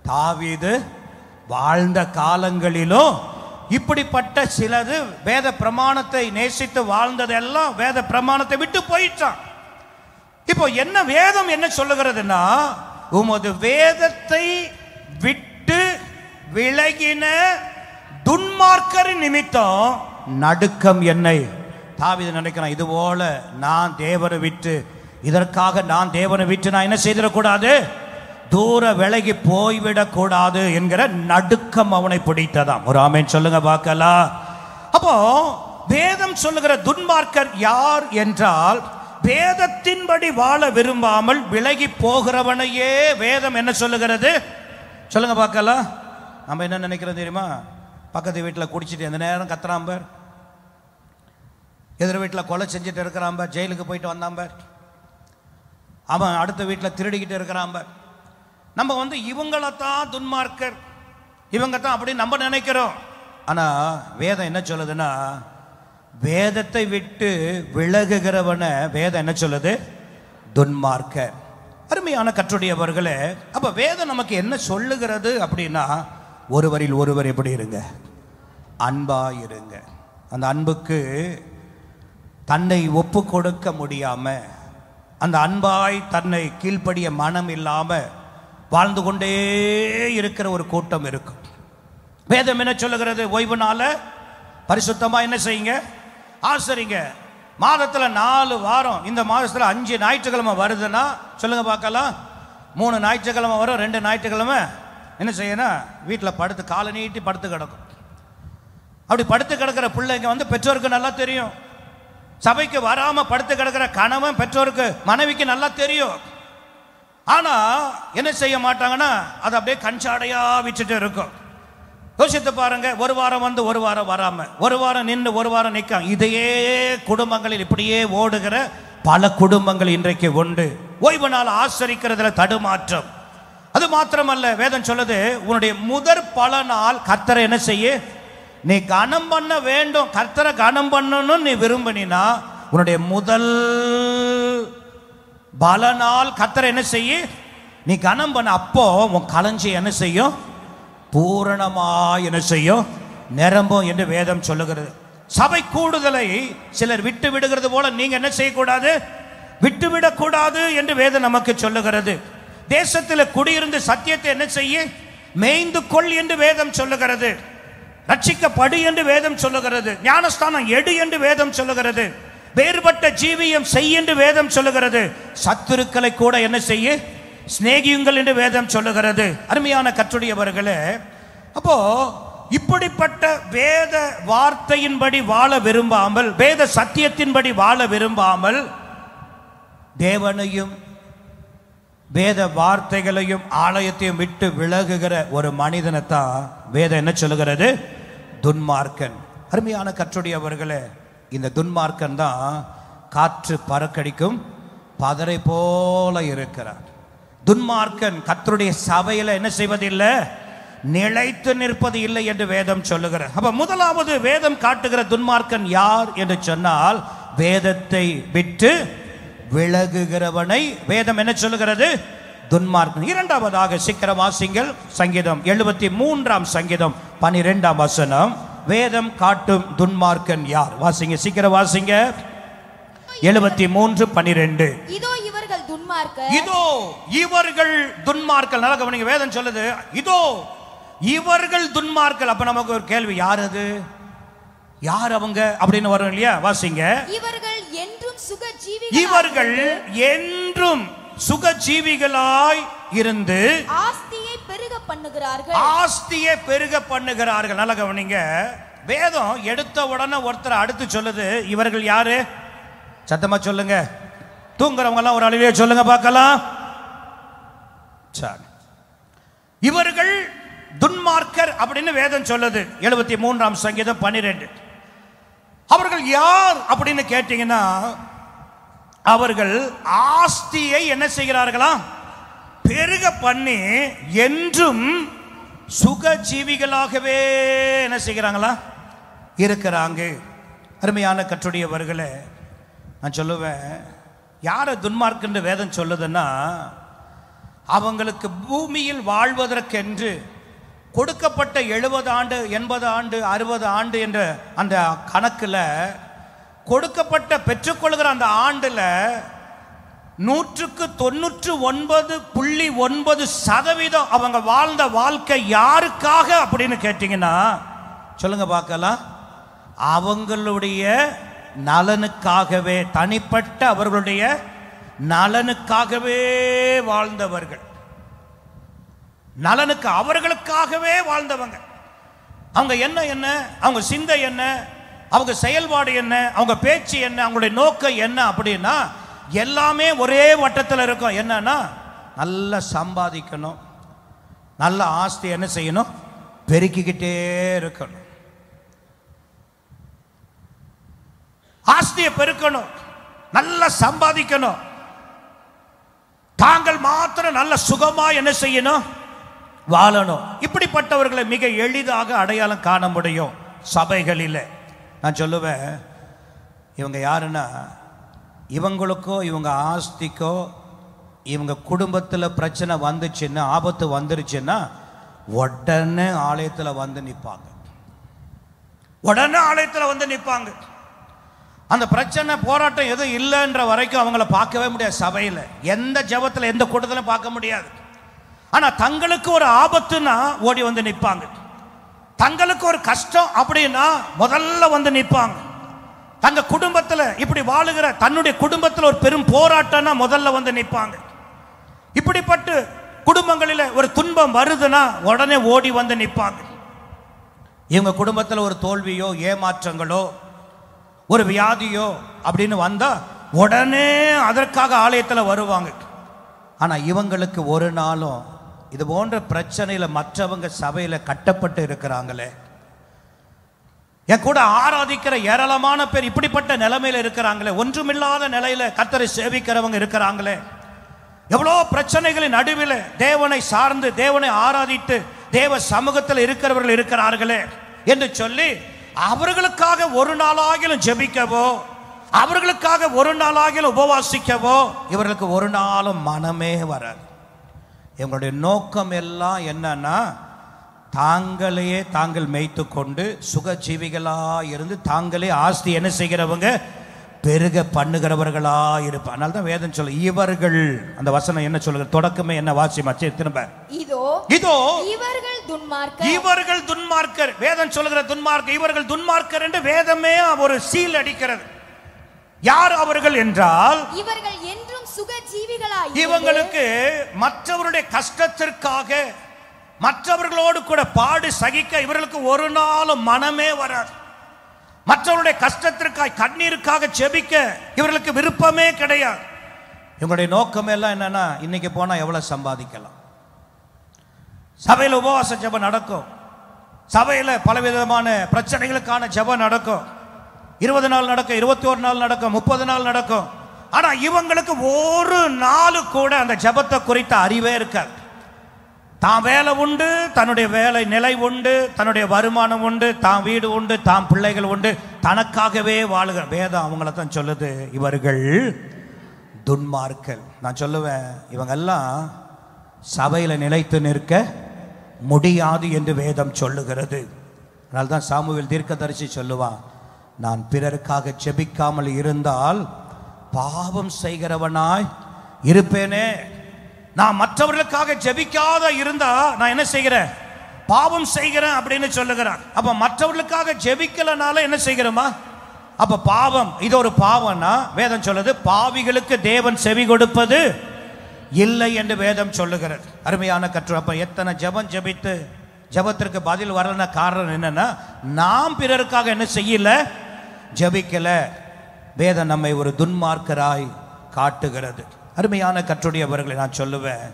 தாவீது வாழ்ந்த காலங்களிலும் இப்படிப்பட்ட சிலது வேத பிரமாணத்தை நேசித்து வாழ்ந்ததெல்லாம் வேத பிரமாணத்தை விட்டு போயிட்டான். இப்போ என்ன வேதம் என்ன சொல்லுகிறதுனா, உமது வேதத்தை விட்டு விலகின துன்மார்க்கரின் நிமித்தம் நடுக்கம் என்னை. தாவீது நினைக்கிறான், இது போல நான் தேவனை விட்டு, இதற்காக நான் தேவனை விட்டு நான் என்ன செய்திடக்கூடாது, தூர விலகி போய்விடக் கூடாது என்கிற நடுக்கம் அவனை பிடித்ததாம். ஒரு ஆமென் சொல்லுங்க பார்க்கலாம். அப்போ வேதம் சொல்லுகிற துன்மார்க்கர் யார் என்றால், வேதத்தின்படி வாழ விரும்பாமல் விலகி போகிறவனையே வேதம் என்ன சொல்லுகிறது, சொல்லுங்க பார்க்கலாம். நம்ம என்ன நினைக்கிறோம் தெரியுமா, பக்கத்து வீட்டில் குடிச்சிட்டு எந்த நேரம் கத்துறாம்பர், எதிர் வீட்டில் கொலை செஞ்சுட்டு இருக்கிறாம்பர், ஜெயிலுக்கு போயிட்டு வந்தாம்பர், அவன் அடுத்த வீட்டில் திருடிக்கிட்டு இருக்கிறாம்பர். நம்ம வந்து இவங்களத்தான் துன்மார்க்கர், இவங்க தான் அப்படின்னு நம்ம நினைக்கிறோம். ஆனா வேதம் என்ன சொல்லுதுன்னா, வேதத்தை விட்டு விலகுகிறவன வேதம் என்ன சொல்லுது, துன்மார்க்கர். அருமையான கற்றுடையவர்களே, அப்ப வேதம் நமக்கு என்ன சொல்லுகிறது அப்படின்னா, ஒருவரில் ஒருவர் எப்படி இருங்க, அன்பா இருங்க. அந்த அன்புக்கு தன்னை ஒப்பு கொடுக்க முடியாம, அந்த அன்பாய் தன்னை கீழ்ப்படிய மனம் இல்லாம வாழ்ந்து கொண்டே இருக்கிற ஒரு கூட்டம் இருக்கும். வேதம் என்ன சொல்லுகிறது, ஓய்வு நாள பரிசுத்தமா என்ன செய்யுங்க, ஆசரிங்க. மாதத்துல 4 வாரம், இந்த மாதத்துல 5 ஞாயிற்றுக்கிழமை வருதுன்னா சொல்லுங்க பார்க்கலாம், 3 ஞாயிற்றுக்கிழமை வரும், 2 ஞாயிற்றுக்கிழமை என்ன செய்யணும், வீட்டில் படுத்து காலை நீட்டி படுத்து கிடக்கும். அப்படி படுத்து கிடக்கிற பிள்ளைங்க வந்து பெற்றோருக்கு நல்லா தெரியும். சபைக்கு வராம படுத்து கிடக்கிற கணவன் பெற்றோருக்கு மனைவிக்கு நல்லா தெரியும். ஆனா என்ன செய்ய மாட்டாங்கன்னா, அது அப்படியே கஞ்சாடையா விட்டுட்டு இருக்கும். யோசித்து பாருங்க, ஒரு வாரம் வந்து ஒரு வாரம் வராம, ஒரு வாரம் நின்று ஒரு வாரம் நிற்க, இதையே குடும்பங்களில் இப்படியே ஓடுகிற பல குடும்பங்கள் இன்றைக்கு உண்டு. ஓய்வு நாள் ஆசரிக்கிறதுல தடுமாற்றம். அது மாத்திரமல்ல, வேதம் சொல்லுது, உன்னுடைய முதற் பல நாள் கர்த்தரை என்ன செய்ய, நீ கனம் பண்ண வேண்டும். கர்த்தரை கனம் பண்ணணும் நீ விரும்பினா, உன்னுடைய முதல் பல நாள் கர்த்தரை என்ன செய்ய, நீ கனம் பண்ண. அப்போ உன் களஞ்சி என்ன செய்யும், பூரணமாய் என்ன செய்யும், நிரம்பும் என்று வேதம் சொல்லுகிறது. சபை கூடுதலை சிலர் விட்டு விடுகிறது போல நீங்க என்ன செய்யக்கூடாது, விட்டுவிடக்கூடாது என்று வேதம் நமக்கு சொல்லுகிறது. தேசத்தில் குடியிருந்து சத்தியத்தை என்ன செய்ய, மேய்ந்து கொள் என்று வேதம் சொல்லுகிறது. ரட்சிக்கப்படு என்று வேதம் சொல்லுகிறது. ஞானஸ்தானம் எடு என்று வேதம் சொல்லுகிறது. வேறுபட்ட ஜீவியம் செய் என்று வேதம் சொல்லுகிறது. சத்துருக்களை கூட என்ன செய்ய, சிநேகியுங்கள் என்று வேதம் சொல்லுகிறது. அருமையான கற்றுடையவர்களே, அப்போ இப்படிப்பட்ட வேத வார்த்தையின்படி வாழ விரும்பாமல், வேத சத்தியத்தின்படி வாழ விரும்பாமல், தேவனையும் வேத வார்த்தைகளையும் ஆலயத்தையும் விட்டு விலகுகிற ஒரு மனிதனைத்தான் வேதம் என்ன சொல்லுகிறது, துன்மார்க்கன். அருமையான கற்றுடையவர்களே, இந்த துன்மார்க்கன் தான் காற்று பறக்கடிக்கும் பதரை போல இருக்கிறார். துன்மார்க்கன் கர்த்தருடைய சபையில என்ன செய்வதில்லை, நிலைத்து நிற்பது இல்லை என்று வேதம் சொல்லுகிறது. அப்ப முதலாவது வேதம் காட்டுகிற துன்மார்க்கன் யார் என்று சொன்னால், வேதத்தை விட்டு விலகுகிறவனை வேதம் என்ன சொல்லுகிறது, துன்மார்க்கன். இரண்டாவதாக சீக்கிரம் வாசிங்கள், சங்கீதம் 73 சங்கீதம் 12 வசனம். வேதம் காட்டும் துன்மார்க்கன் யார், வாசிங்க, சீக்கிரம் வாசிங்க. 73:12. இதோ இவர்கள் துன்மார்க்கர், இதோ இவர்கள் துன்மார்க்கர். நல்லா கவனிங்க, வேதம் சொல்லுது, இதோ இவர்கள் துன்மார்க்கர். அப்ப நமக்கு ஒரு கேள்வி, யார் அது, யார் அவங்க அப்படின்னு வரும் இல்லையா, வாசிங்க. இவர்கள் என்றும் இவர்கள் என்றும் சுகஜீவிகளாய் இருந்து ஆஸ்தியை பெருக பண்ணுகிறார்கள். ஆஸ்தியை பெருக பண்ணுகிறார்கள். நல்ல கவனிங்க, வேதம் எடுத்த உடனே ஒருத்தர் அடுத்து சொல்லுது, இவர்கள் யாரு? சத்தமா சொல்லுங்க. தூங்குறவங்க எல்லாம் ஒரு அழிவே சொல்லுங்க பார்க்கலாம். சரி, இவர்கள் துன்மார்க்கர் அப்படின்னு வேதம் சொல்லுது. 73ஆம் சங்கீதம் 12. அவர்கள் யார் அப்படின்னு கேட்டீங்கன்னா, அவர்கள் ஆஸ்தியை என்ன செய்கிறார்களா? பெருக பண்ணி என்றும் சுகஜீவிகளாகவே என்ன செய்கிறாங்களா? இருக்கிறாங்க. அருமையான கர்த்தருடையவர்களே, நான் சொல்லுவேன், யாரை துன்மார்க்கென்று வேதம் சொல்லுதுன்னா, அவங்களுக்கு பூமியில் வாழ்வதற்கென்று கொடுக்கப்பட்ட 70 ஆண்டு 80 ஆண்டு 60 ஆண்டு என்ற அந்த கணக்கில் கொடுக்கப்பட்ட பெற்றுக்கொள்கிற அந்த ஆண்டில் 99.9% அவங்க வாழ்ந்த வாழ்க்கை யாருக்காக அப்படின்னு கேட்டீங்கன்னா சொல்லுங்க பார்க்கலாம். அவங்களுடைய நலனுக்காகவே, தனிப்பட்ட அவர்களுடைய நலனுக்காகவே வாழ்ந்தவர்கள். நலனுக்கு அவர்களுக்காகவே வாழ்ந்தவங்க. அவங்க என்ன அவங்க சிந்தை என்ன, அவங்க செயல்பாடு என்ன, அவங்க பேச்சு என்ன, அவங்களுடைய நோக்கம் என்ன அப்படின்னா எல்லாமே ஒரே வட்டத்தில் இருக்கும். என்னன்னா, நல்லா சம்பாதிக்கணும், நல்ல ஆஸ்தி என்ன செய்யணும், பெருக்கிக்கிட்டே இருக்கணும், ஆஸ்தியை பெருக்கணும், நல்லா சம்பாதிக்கணும், தாங்கள் மாத்திரம் நல்ல சுகமா என்ன செய்யணும், வாழணும். இப்படிப்பட்டவர்களை மிக எளிதாக அடையாளம் காண முடியும் சபைகளில். நான் சொல்லுவேன், இவங்க யாருன்னா, இவங்களுக்கோ இவங்க ஆஸ்திக்கோ இவங்க குடும்பத்தில் பிரச்சனை வந்துச்சுன்னா, ஆபத்து வந்துருச்சுன்னா உடனே ஆலயத்தில் வந்து நிற்பாங்க. உடனே ஆலயத்தில் வந்து நிற்பாங்க. அந்த பிரச்சனை போராட்டம் எதுவும் இல்லைன்ற வரைக்கும் அவங்கள பார்க்கவே முடியாது. சபையில் எந்த ஜெபத்தில் எந்த கூட்டத்திலும் பார்க்க முடியாது. ஆனால் தங்களுக்கு ஒரு ஆபத்துனா ஓடி வந்து நிற்பாங்க. தங்களுக்கு ஒரு கஷ்டம் அப்படின்னா முதல்ல வந்து நிற்பாங்க. தங்க குடும்பத்தில் இப்படி வாழுகிற தன்னுடைய குடும்பத்தில் ஒரு பெரும் போராட்டம்னா முதல்ல வந்து நிற்பாங்க. இப்படிப்பட்டு குடும்பங்களில் ஒரு துன்பம் வருதுன்னா உடனே ஓடி வந்து நிற்பாங்க. இவங்க குடும்பத்தில் ஒரு தோல்வியோ ஏமாற்றங்களோ ஒரு வியாதியோ அப்படின்னு வந்தா உடனே அதற்காக ஆலயத்தில் வருவாங்க. ஆனால் இவங்களுக்கு ஒரு நாளும் இது போன்ற பிரச்சனையில் மற்றவங்க சபையில் கட்டப்பட்டு இருக்கிறாங்களே, என் கூட ஆராதிக்கிற ஏராளமான பேர் இப்படிப்பட்ட நிலைமையில் இருக்கிறாங்களே, ஒன்றுமில்லாத நிலையில கர்த்தரை சேவிக்கிறவங்க இருக்கிறாங்களே, எவ்வளோ பிரச்சனைகளின் நடுவில் தேவனை சார்ந்து தேவனை ஆராதித்து தேவ சமூகத்தில் இருக்கிறவர்கள் இருக்கிறார்களே என்று சொல்லி அவர்களுக்காக ஒரு நாளாகிலும் ஜெபிக்கவோ, அவர்களுக்காக ஒரு நாளாகிலும் உபவாசிக்கவோ இவர்களுக்கு ஒரு நாளும் மனமே வராது. இவங்களுடைய நோக்கம் எல்லாம் என்னன்னா, தாங்களையே தாங்கள் மேய்த்து கொண்டு சுகஜீவிகளா இருந்து தாங்களே ஆஸ்தி என்ன செய்கிறவங்க, பெருக பண்ணுகிறவர்களா இருப்பார். அதனால தான் வேதம் சொல்ல, இவர்கள், அந்த வசனம் என்ன சொல்லுங்க, தொடக்கமே என்ன வாசி மச்சே திரும்ப, இதோ இவர்கள் துன்மார்க்கர், இவர்கள் துன்மார்க்கர். வேதம் சொல்லுகிற துன்மார்க்கர், இவர்கள் துன்மார்க்கர் என்று வேதமே ஒரு சீல் அடிக்கிறது. யார் அவர்கள் என்றால், இவர்கள் என்றும் சுகஜீவிகளாய், இவங்களுக்கு மற்றவருடைய கஷ்டத்திற்காக மற்றவர்களோடு கூட பாடு சகிக்க இவர்களுக்கு ஒரு நாளும் மனமே வராது. மற்றவருடைய கஷ்டத்திற்காக கண்ணீருக்காக செபிக்க இவர்களுக்கு விருப்பமே கிடையாது. இவங்களுடைய நோக்கம் எல்லாம் என்னன்னா, இன்னைக்கு போனா எவ்வளவு சம்பாதிக்கலாம். சபையில் உபவாச ஜெபம் நடக்கும், சபையில் பலவிதமான பிரச்சனைகளுக்கான ஜெபம் நடக்கும். 20 நாள் நடக்கும், 21 நாள் நடக்கும், 30 நாள் நடக்கும். ஆனா இவங்களுக்கு ஒரு நாள் கூட அந்த ஜெபத்தை குறித்த அறிவே இருக்காது. தான் வேலை உண்டு, தன்னுடைய வேலை நிலை உண்டு, தன்னுடைய வருமானம் உண்டு, தான் வீடு உண்டு, தான் பிள்ளைகள் உண்டு, தனக்காகவே வாழுகிற. வேதம் அவங்கள தான் சொல்லுது, இவர்கள் துன்மார்க்கர். நான் சொல்லுவேன், இவங்கெல்லாம் சபையில் நிலைத்து நிற்க முடியாது என்று வேதம் சொல்லுகிறது. அதனால்தான் சாமுவேல் தீர்க்கதரிசி சொல்லுவான், நான் பிறருக்காக ஜெபிக்காமல் இருந்தால் பாவம் செய்கிறவனாய் இருப்பேனே. நான் மற்றவர்களுக்காக ஜெபிக்காத இருந்தா நான் என்ன செய்கிறேன், பாவம் செய்கிறேன் அப்படின்னு சொல்லுகிறான். அப்ப மற்றவர்களுக்காக ஜெபிக்கலனால என்ன செய்கிறோமா, அப்ப பாவம். இது ஒரு பாவம்னா வேதம் சொல்லுது, பாவிகளுக்கு தேவன் செவி கொடுப்பது இல்லை என்று வேதம் சொல்லுகிறது. அருமையான கற்று. அப்ப எத்தனை ஜெபம் ஜெபித்து ஜெபத்திற்கு பதில் வரலன்னா காரணம் என்னன்னா, நாம் பிறருக்காக என்ன செய்யல, ஜெபிக்கல. வேதம் நம்மை ஒரு துன்மார்க்கராய் காட்டுகிறது. அருமையான கற்றுடையவர்களை நான் சொல்லுவேன்,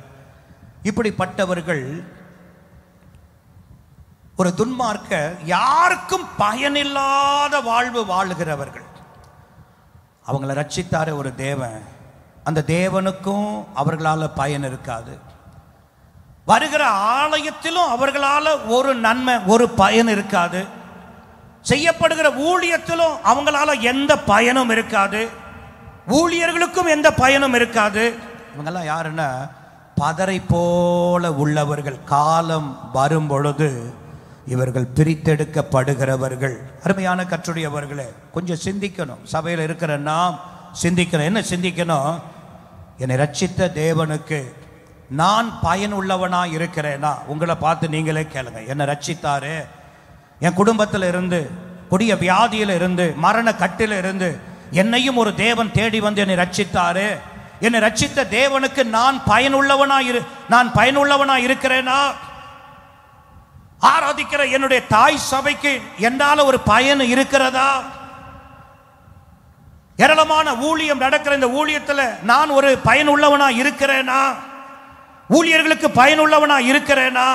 இப்படிப்பட்டவர்கள் ஒரு துன்மார்க்க, யாருக்கும் பயனில்லாத வாழ்வு வாழுகிறவர்கள். அவங்கள ரட்சித்தார ஒரு தேவன், அந்த தேவனுக்கும் அவர்களால் பயன் இருக்காது. வருகிற ஆலயத்திலும் அவர்களால் ஒரு நன்மை, ஒரு பயன் இருக்காது. செய்யப்படுகிற ஊழியத்திலும் அவங்களால எந்த பயனும் இருக்காது. ஊழியர்களுக்கும் எந்த பயனும் இருக்காது. இவங்கெல்லாம் யாருன்னா பதரை போல உள்ளவர்கள். காலம் வரும் பொழுது இவர்கள் பிரித்தெடுக்கப்படுகிறவர்கள். அருமையான கற்றுடையவர்களே, கொஞ்சம் சிந்திக்கணும். சபையில் இருக்கிற நாம் சிந்திக்கணும். என்ன சிந்திக்கணும்? என்னை ரட்சித்த தேவனுக்கு நான் பயனுள்ளவனா இருக்கிறேனா? உங்களை பார்த்து நீங்களே கேளுங்க. என்னை ரட்சித்தாரு, என் குடும்பத்தில் இருந்து, கொடிய வியாதியில் இருந்து, மரண கட்டில இருந்து என்னையும் ஒரு தேவன் தேடி வந்து என்னை ரட்சித்தாரு. என்னை ரட்சித்த தேவனுக்கு நான் பயனுள்ளவனா இருக்கிறேனா? ஆராதிக்கிற என்னுடைய தாய் சபைக்கு என்னால ஒரு பயன் இருக்கிறதா? ஏராளமான ஊழியம் நடக்கிற இந்த ஊழியத்தில் நான் ஒரு பயனுள்ளவனா இருக்கிறேனா? ஊழியர்களுக்கு பயனுள்ளவனா இருக்கிறேனா?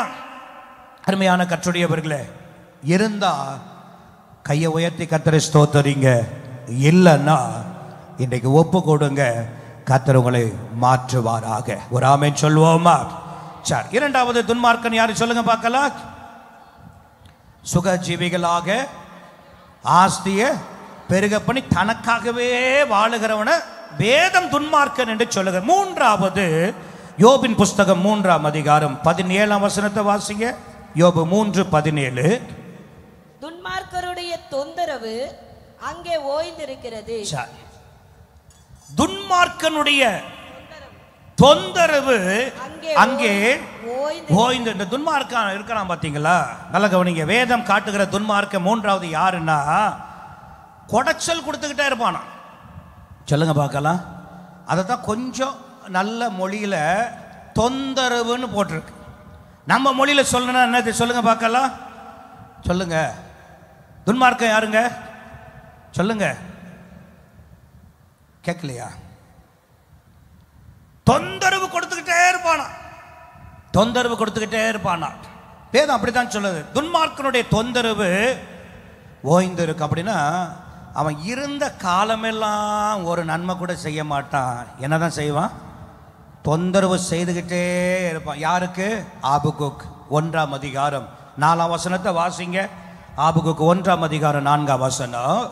அருமையான கற்றுடையவர்களே, இருந்தா கையை உயர்த்தி கர்த்தரை ஸ்தோத்தரிங்க. இல்லைன்னா இன்றைக்கு ஒப்பு கொடுங்க, கர்த்தர் உங்களை மாற்றுவாராக. ஒரு ஆமென் சொல்லுவோமா? சரி, இரண்டாவது துன்மார்க்கன் யாரு சொல்லுங்க பார்க்கலாம். சுகஜீவிகளாக ஆஸ்திய பெருக பண்ணி தனக்காகவே வாழுகிறவன வேதம் துன்மார்க்கன் என்று சொல்லுங்க. மூன்றாவது யோபின் புஸ்தகம் 3ஆம் அதிகாரம் 17ஆம் வசனத்தை வாசிங்க. யோபு 3:17. துன்மார்க்கருடைய தொந்தரவு அங்கே ஓய்ந்திருக்கிறது. துன்மார்க்கனுடைய தொந்தரவு அங்கே ஓய்ந்து. இந்த துன்மார்க்கன் இருக்கிறான் பாத்தீங்களா? நல்ல கவனிங்க. வேதம் காட்டுகிற துன்மார்க்க மூன்றாவது யாருன்னா, கொடைச்சல் கொடுத்துக்கிட்டே இருப்பானா. சொல்லுங்க பார்க்கலாம். அதை தான் கொஞ்சம் நல்ல மொழியில தொந்தரவுன்னு போட்டிருக்கு. நம்ம மொழியில சொல்லணும்னா என்னது சொல்லுங்க பார்க்கலாம். சொல்லுங்க, துன்மார்க்கம் யாருங்க? சொல்லுங்க, கேட்கலையா? தொந்தரவு கொடுத்துக்கிட்டே இருப்பானா. தொந்தரவு கொடுத்துக்கிட்டே இருப்பானா. வேதம் அப்படித்தான் சொல்லுது. துன்மார்க்கனுடைய தொந்தரவு ஓய்ந்து இருக்கு. அப்படின்னா அவன் இருந்த காலமெல்லாம் ஒரு நன்மை கூட செய்ய மாட்டான். என்னதான் செய்வான்? தொந்தரவு செய்துகிட்டே இருப்பான். யாருக்கு? ஆபகுக் 1ஆம் அதிகாரம் 4ஆம் வசனத்தை வாசிங்க. ஆபகுக் 1ஆம் அதிகாரம் 4ஆம் வசனம்.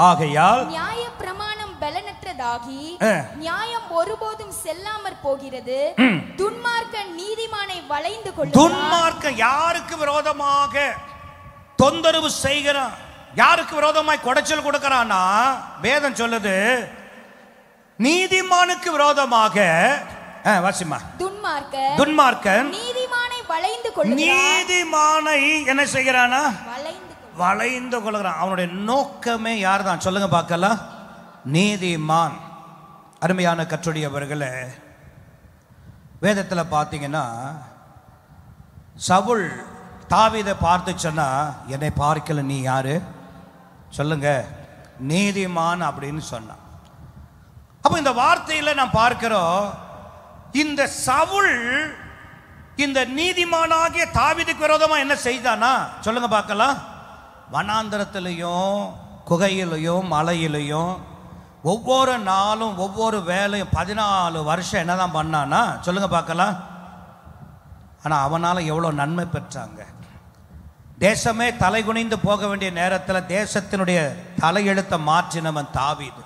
ஆகையால் நியாய பிரமாணம் பலனற்றதாகி நியாயம் ஒருபோதும் செல்லாமற் போகிறது. துன்மார்க்கன் நீதிமானை வளைந்து கொள்ளுகிறான். துன்மார்க்கன் யாருக்கு விரோதமாக தொந்தரவு செய்கிறான், யாருக்கு விரோதமாய் கொடைச்சல் கொடுக்கிறானா? வேதம் சொல்லுது நீதிமானுக்கு விரோதமாக. வாசிமா. துன்மார்க்கன் நீதிமானை வளைந்து கொள்ளுகிறான். நீதிமானை என்ன செய்கிறானா? வளைந்து கொள்கிறான். அவனுடைய நோக்கமே யார் தான்? சொல்லுங்க பார்க்கலாம். நீதிமான். அருமையான கற்றுடையவர்களே, வேதத்தில் பார்த்தீங்கன்னா சவுல் தாவீதை பார்த்து சொன்னா, என்னை பார்க்கல, நீ யாரு? சொல்லுங்க, நீதிமான் அப்படின்னு சொன்னான். அப்போ இந்த வார்த்தையில் நான் பார்க்கிறோம், இந்த சவுல் இந்த நீதிமானாகிய தாவீதுக்கு விரோதமா என்ன செய்தானா? சொல்லுங்க பார்க்கலாம். வனாந்தரத்திலையும் குகையிலையும் மலையிலையும் ஒவ்வொரு நாளும் ஒவ்வொரு வேலையும் 14 வருஷம் என்னதான் பண்ணானா? சொல்லுங்க பார்க்கலாம். ஆனால் அவனால் எவ்வளோ நன்மை பெற்றாங்க. தேசமே தலைகுனிந்து போக வேண்டிய நேரத்தில் தேசத்தினுடைய தலையெழுத்தை மாற்றினவன் தாவீது.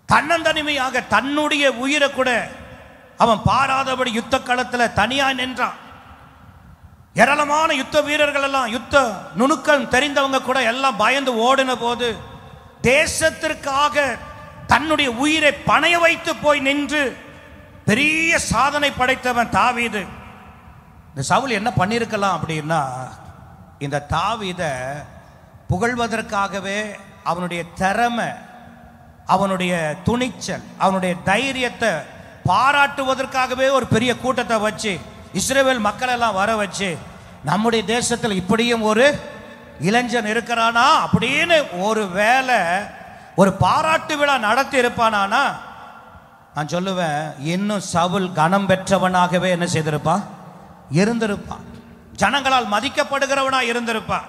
தன்னந்தனிமையாக தன்னுடைய உயிரை கூட அவன் பாராதபடி யுத்த களத்தில் தனியாக நின்றான். ஏராளமான யுத்த வீரர்கள் எல்லாம், யுத்த நுணுக்கம் தெரிந்தவங்க கூட எல்லாம் பயந்து ஓடின போது தேசத்திற்காக தன்னுடைய உயிரை பணைய வைத்து போய் நின்று பெரிய சாதனை படைத்தவன் தாவீது. இந்த சவுல் என்ன பண்ணியிருக்கலாம் அப்படின்னா, இந்த தாவீதை புகழ்வதற்காகவே அவனுடைய திறமை அவனுடைய துணிச்சல், அவனுடைய தைரியத்தை பாராட்டுவதற்காகவே ஒரு பெரிய கூட்டத்தை வச்சு இஸ்ரவேல் மக்கள் எல்லாம் வர வச்சு, நம்முடைய தேசத்தில் இப்படியும் ஒரு இளைஞன் இருக்கிறானா அப்படின்னு ஒரு வேளை ஒரு பாராட்டு விழா நடத்தி இருப்பானா, நான் சொல்லுவேன் இன்னும் சவுல் கனம் பெற்றவனாகவே என்ன செய்திருப்பான், இருந்திருப்பான். ஜனங்களால் மதிக்கப்படுகிறவனா இருந்திருப்பான்.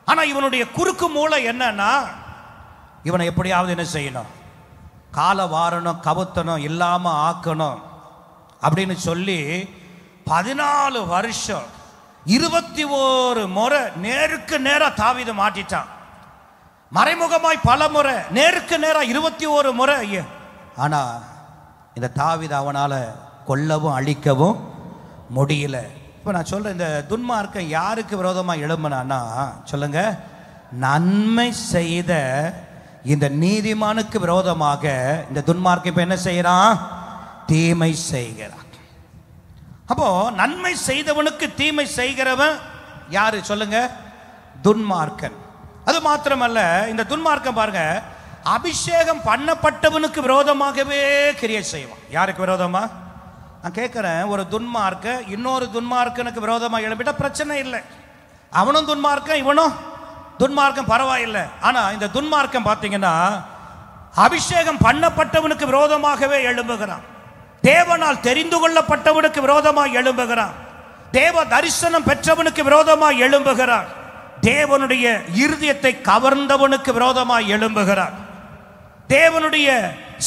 ஆனா இவனுடைய குறுக்கு மூளை என்னன்னா, இவனை எப்படியாவது என்ன செய்யணும், காலை வாரணும், கவுத்தணும், இல்லாம ஆக்கணும் அப்படின்னு சொல்லி 14 வருஷம் 21 முறை நேருக்கு நேரா தாவீதை மாட்டிட்டான். மறைமுகமாய் பல முறை, நேருக்கு நேரா 21 முறை. ஆனா இந்த தாவீதை அவனால கொல்லவும் அழிக்கவும் முடியல. இப்போ நான் சொல்றேன், இந்த துன்மார்க்கன் யாருக்கு விரோதமாக எழும்பினான்னா சொல்லுங்க, நன்மை செய்த இந்த நீதிமானுக்கு விரோதமாக இந்த துன்மார்க்கன் இப்போ என்ன செய்யறான், தீமை செய்கிறான். அப்போ நன்மை செய்தவனுக்கு தீமை செய்கிறவன் யாரு சொல்லுங்க, துன்மார்க்கன். அது மாத்திரமல்ல, இந்த துன்மார்க்கன் பாருங்க, அபிஷேகம் பண்ணப்பட்டவனுக்கு விரோதமாகவே கிரியை செய்வான். யாருக்கு விரோதமா? நான் கேட்கிறேன், ஒரு துன்மார்க்க இன்னொரு துன்மார்க்கனுக்கு விரோதமாக எழுப்பிட்டா பிரச்சனை இல்லை, அவனும் துன்மார்க்கன் இவனும் துன்மார்க்கம், பரவாயில்லை. ஆனா இந்த துன்மார்க்கம் பார்த்தீங்கன்னா அபிஷேகம் பண்ணப்பட்டவனுக்கு விரோதமாகவே எழும்புகிறான், தேவனால் தெரிந்து கொள்ளப்பட்டவனுக்கு விரோதமாக எழும்புகிறான், தேவ தரிசனம் பெற்றவனுக்கு விரோதமாக எழும்புகிறான், தேவனுடைய இருதயத்தை கவர்ந்தவனுக்கு விரோதமாக எழும்புகிறான், தேவனுடைய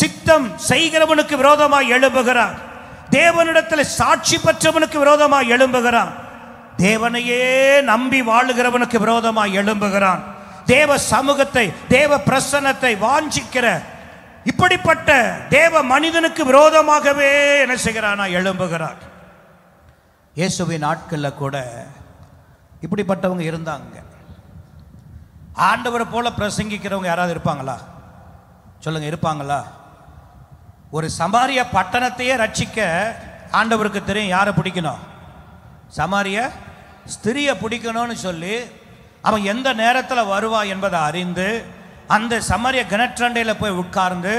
சித்தம் செய்கிறவனுக்கு விரோதமாக எழும்புகிறான், தேவனிடத்தில் சாட்சி பெற்றவனுக்கு விரோதமாக எழும்புகிறான், தேவனையே நம்பி வாழுகிறவனுக்கு விரோதமாக எழும்புகிறான், தேவ சமூகத்தை தேவ பிரசன்னத்தை வாஞ்சிக்கிற இப்படிப்பட்ட தேவ மனிதனுக்கு விரோதமாகவே என்ன செய்கிறானா, எழும்புகிறான். இயேசுவின் நாட்களில் கூட இப்படிப்பட்டவங்க இருந்தாங்க. ஆண்டவரை போல பிரசங்கிக்கிறவங்க யாராவது இருப்பாங்களா சொல்லுங்க, இருப்பாங்களா? ஒரு சமாரிய பட்டணத்தையே ரட்சிக்க ஆண்டவருக்கு தெரியும் யாரை பிடிக்கணும், சமாரிய ஸ்திரியை பிடிக்கணும்னு சொல்லி அவன் எந்த நேரத்தில் வருவா என்பதை அறிந்து அந்த சமாரிய கிணற்றண்டையில் போய் உட்கார்ந்து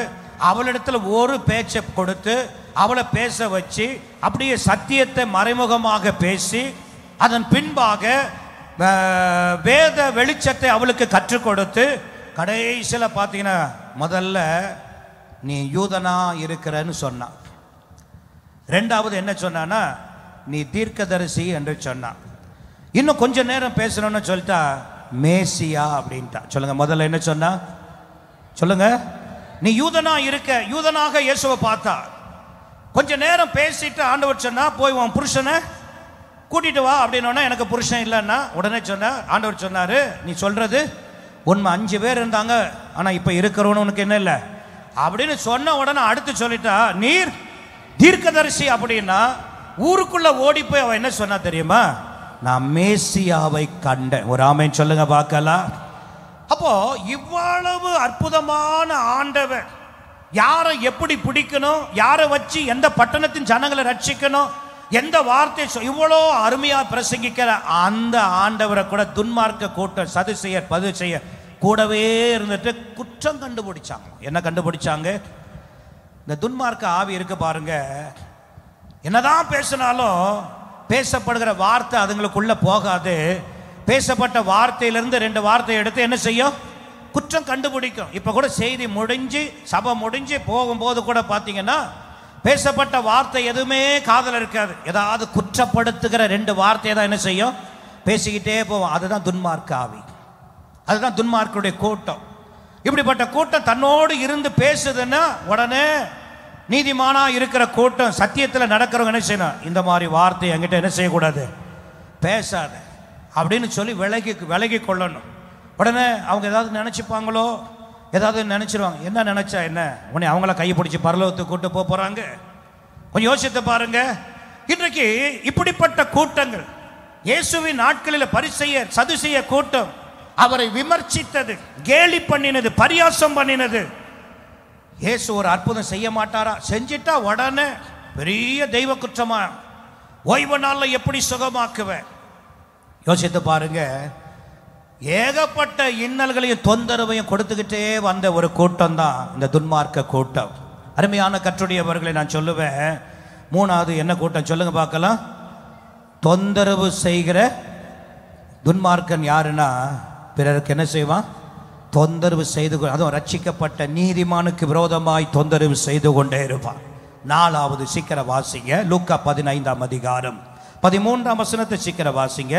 அவளிடத்தில் ஒரு பேச்சை கொடுத்து அவளை பேச வச்சு அப்படியே சத்தியத்தை மறைமுகமாக பேசி அதன் பின்பாக வேத வெளிச்சத்தை அவளுக்கு கற்றுக் கொடுத்து கடைசியில் பார்த்தீங்கன்னா முதல்ல நீ யூதனா இருக்கிறன்னு சொன்னான். ரெண்டாவது என்ன சொன்னான்னா, நீ தீர்க்கதரிசி என்று சொன்னான். இன்னும் கொஞ்ச நேரம் பேசணும்னு சொல்லிட்டா மேசியா அப்படின்ட்டா. சொல்லுங்க, முதல்ல என்ன சொன்னா சொல்லுங்க, நீ யூதனா இருக்க, யூதனாக இயேசுவை பார்த்தா. கொஞ்ச நேரம் பேசிட்டு ஆண்டவர் சொன்னா, போய் உன் புருஷனை கூட்டிட்டு வா அப்படின்னா, எனக்கு புருஷன் இல்லைன்னா உடனே சொன்ன ஆண்டவர் சொன்னாரு, நீ சொல்றது உண்மை, 5 பேர் இருந்தாங்க ஆனா இப்ப இருக்கிறவனு உனக்கு என்ன இல்லை அப்படின்னு சொன்ன உடனே அடுத்து சொல்லிட்டா, நீர் தீர்க்கதரிசி அப்படின்னா ஊருக்குள்ள ஓடி போய் அவன் என்ன சொன்னா தெரியுமா, நான் மேசியாவை கண்டேன். ஒரு ஆமென் சொல்லுங்க பார்க்கலாம். அப்போ இவ்வளவு அற்புதமான ஆண்டவர் யாரை எப்படி பிடிக்கணும், யாரை வச்சு எந்த பட்டணத்தின் ஜனங்களை ரட்சிக்கணும், எந்த வார்த்தை இவ்வளோ அருமையா பிரசங்கிக்கிற அந்த ஆண்டவரை கூட துன்மார்க்க கூட்டம் சதுசெயர் பதுசெயர் கூடவே இருந்துட்டு குற்றம் கண்டுபிடிச்சாங்க. என்ன கண்டுபிடிச்சாங்க? இந்த துன்மார்க்க ஆவி இருக்கு பாருங்க, என்னதான் பேசினாலும் பேசப்படுகிற வார்த்தை அதுங்களுக்குள்ள போகாது. பேசப்பட்ட வார்த்தையிலிருந்து 2 வார்த்தை எடுத்து என்ன செய்யும், குற்றம் கண்டுபிடிக்கும். இப்ப கூட செய்தி முடிஞ்சு சபை முடிஞ்சு போகும்போது கூட பார்த்தீங்கன்னா பேசப்பட்ட வார்த்தை எதுவுமே காதல இருக்காது, ஏதாவது குற்றப்படுத்துகிற 2 வார்த்தையை தான் என்ன செய்யும், பேசிக்கிட்டே போவோம். அதுதான் துன்மார்க்க ஆவி, அதுதான் துன்மார்க்குடைய கூட்டம். இப்படிப்பட்ட கூட்டம் தன்னோடு இருந்து பேசுதுன்னா உடனே நீதிமானா இருக்கிற கூட்டம் சத்தியத்தில் நடக்கிறவங்க என்ன செய்யணும், இந்த மாதிரி வார்த்தை என்கிட்ட என்ன செய்யக்கூடாது, பேசாத அப்படின்னு சொல்லி விலகி கொள்ளணும். உடனே அவங்க ஏதாவது நினைச்சுப்பாங்களோ, ஏதாவது நினைச்சிருவாங்க. என்ன நினைச்சா என்ன, உடனே அவங்கள கை பிடிச்சி பரலோகத்துக்கு கூட்டு போறாங்க. கொஞ்சம் யோசித்து பாருங்க. இன்றைக்கு இப்படிப்பட்ட கூட்டங்கள் இயேசுவின் நாட்களில் பரிசேயர் சதுசேயர் கூட்டம் அவரை விமர்சித்தது, கேலி பண்ணினது, பரியாசம் பண்ணினது. இயேசு ஒரு அற்புதம் செய்ய மாட்டாரா, செஞ்சிட்டா உடனே பெரிய தெய்வ குற்றமா, ஓய்வு நாள்ல எப்படி சுகமாக்குவேன். யோசித்து பாருங்க. ஏகப்பட்ட இன்னல்களையும் தொந்தரவையும் கொடுத்துக்கிட்டே வந்த ஒரு கூட்டம் தான் இந்த துன்மார்க்க கூட்டம். அருமையான கர்த்தருடையவர்களை நான் சொல்லுவேன், மூணாவது என்ன கூட்டம் சொல்லுங்க பார்க்கலாம். தொந்தரவு செய்கிற துன்மார்க்கன் யாருன்னா, பிறருக்கு என்ன செய்வான்? தொந்தரவு செய்து, அதுவும் ரட்சிக்கப்பட்ட நீதிமானுக்கு விரோதமாய் தொந்தரவு செய்து கொண்டே இருப்பான். நாலாவது சீக்கிரம் வாசிங்க, லூக்கா 15ஆம் அதிகாரம் 13ஆம் வசனத்தை சீக்கிரம் வாசிங்க.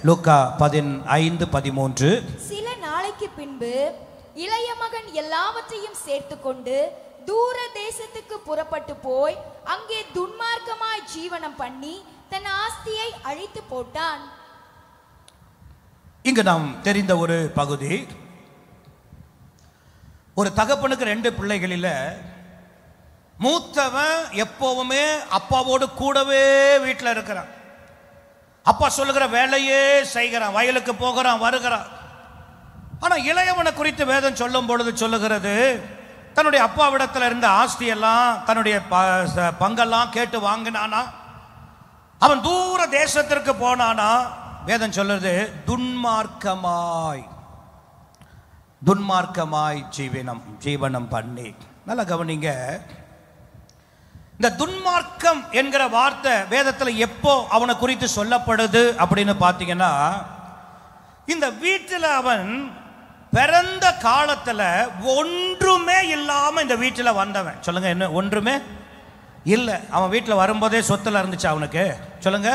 லூக்கா 15:13. சில நாளைக்கு பின்பு இளைய மகன் எல்லாவற்றையும் சேர்த்து கொண்டு தூர தேசத்துக்கு புறப்பட்டு போய் அங்கே துன்மார்க்கமாய் ஜீவனம் பண்ணி தன் ஆஸ்தியை அழித்து போட்டான். இங்கு நாம் தெரிந்த ஒரு பகுதி, ஒரு தகப்பனுக்கு 2 பிள்ளைகளில் மூத்தவன் எப்பவுமே அப்பாவோடு கூடவே வீட்டில் இருக்கிறான். அப்பா சொல்லுகிற வேலையே செய்கிறான், வயலுக்கு போகிறான், வருகிறான். ஆனால் இளையவனை குறித்து வேதம் சொல்லும் பொழுது சொல்லுகிறது, தன்னுடைய அப்பாவிடத்தில் இருந்த ஆஸ்தியெல்லாம் தன்னுடைய பங்கெல்லாம் கேட்டு வாங்கினானா, அவன் தூர தேசத்திற்கு போனானா. வேதம் சொல்லுறது துன்மார்க்கமாய் ஜீவனம் பண்ணி. நல்லா கவனிங்க, இந்த துன்மார்க்கம் என்கிற வார்த்தை வேதத்தில் எப்போ அவனை குறித்து சொல்லப்படுது அப்படின்னு பார்த்தீங்கன்னா, இந்த வீட்டில் அவன் பிறந்த காலத்தில் ஒன்றுமே இல்லாமல் இந்த வீட்டில் வந்தவன். சொல்லுங்க, என்ன ஒன்றுமே இல்லை? அவன் வீட்டில் வரும்போதே சொத்தில் இருந்துச்சு அவனுக்கு? சொல்லுங்க,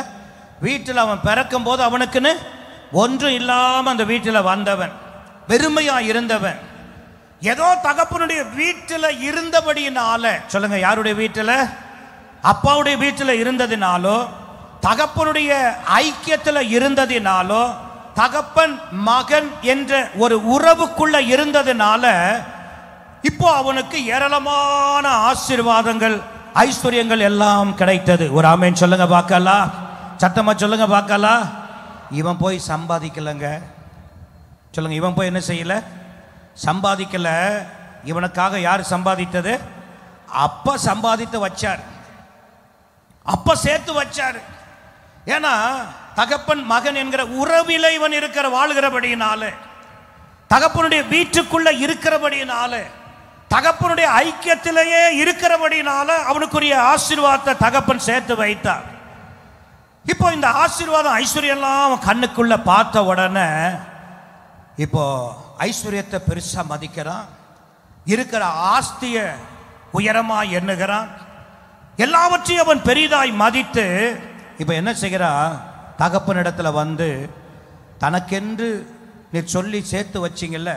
வீட்டில் அவன் பிறக்கும் போது அவனுக்குன்னு ஒன்றும் இல்லாமல் அந்த வீட்டில் வந்தவன், வெறுமையாக இருந்தவன். ஏதோ தகப்பனுடைய வீட்டில் இருந்தபடியினால, சொல்லுங்க, யாருடைய வீட்டில்? அப்பாவுடைய வீட்டில் இருந்ததினாலோ, தகப்பனுடைய ஐக்கியத்தில் இருந்ததினாலோ, தகப்பன் மகன் என்ற ஒரு உறவுக்குள்ள இருந்ததினால இப்போ அவனுக்கு ஏராளமான ஆசீர்வாதங்கள், ஐஸ்வர்யங்கள் எல்லாம் கிடைத்தது. ஒரு ஆமென் சொல்லுங்க பார்க்கலாம், சத்தமா சொல்லுங்க பார்க்கலாம். இவன் போய் சம்பாதிக்கலங்க. சொல்லுங்க, இவன் போய் என்ன செய்யல? சம்பாதிக்கல. இவனுக்காக யார் சம்பாதித்தது? அப்பா சம்பாதித்து வச்சார், அப்பா சேர்த்து வச்சார். ஏன்னா தகப்பன் மகன் என்கிற உறவில இவன் இருக்கிற வாழ்கிறபடியினால, தகப்பனுடைய வீட்டுக்குள்ள இருக்கிறபடியினால, தகப்பனுடைய ஐக்கியத்திலேயே இருக்கிறபடியினால அவனுக்குரிய ஆசீர்வாதத்தை தகப்பன் சேர்த்து வைத்தார். இப்போ இந்த ஆசீர்வாதம் ஐஸ்வர்யம் எல்லாம் அவன் கண்ணுக்குள்ள பார்த்த உடனே இப்போ ஐஸ்வர்யத்தை பெருசா மதிக்கிறான், இருக்கிற ஆஸ்திய உயரமா எண்ணுகிறான், எல்லாவற்றையும் அவன் பெரிதாய் மதித்து இப்ப என்ன செய்கிறான்? தகப்பனிடத்துல வந்து, தனக்கென்று நீ சொல்லி சேர்த்து வச்சிங்கல்ல,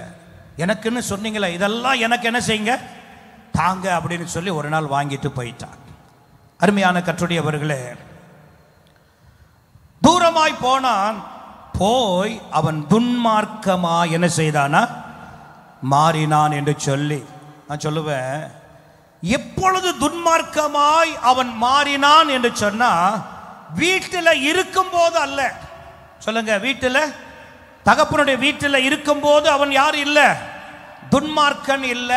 எனக்குன்னு சொன்னீங்களே, இதெல்லாம் எனக்கு என்ன செய்யுங்க, தாங்க அப்படின்னு சொல்லி ஒரு நாள் வாங்கிட்டு போயிட்டான். அருமையான கர்த்தருடையவர்களே, தூரமாய் போனான். போய் அவன் துன்மார்க்கமா என்ன செய்தானா? மாறினான் என்று சொல்லி நான் சொல்லுவேன், எப்பொழுது துன்மார்க்கமாய் அவன் மாறினான் என்று சொன்னா, வீட்டில் இருக்கும் போது அல்ல. சொல்லுங்க, வீட்டில், தகப்பனுடைய வீட்டில் இருக்கும் போது அவன் யார் இல்ல? துன்மார்க்கன் இல்ல.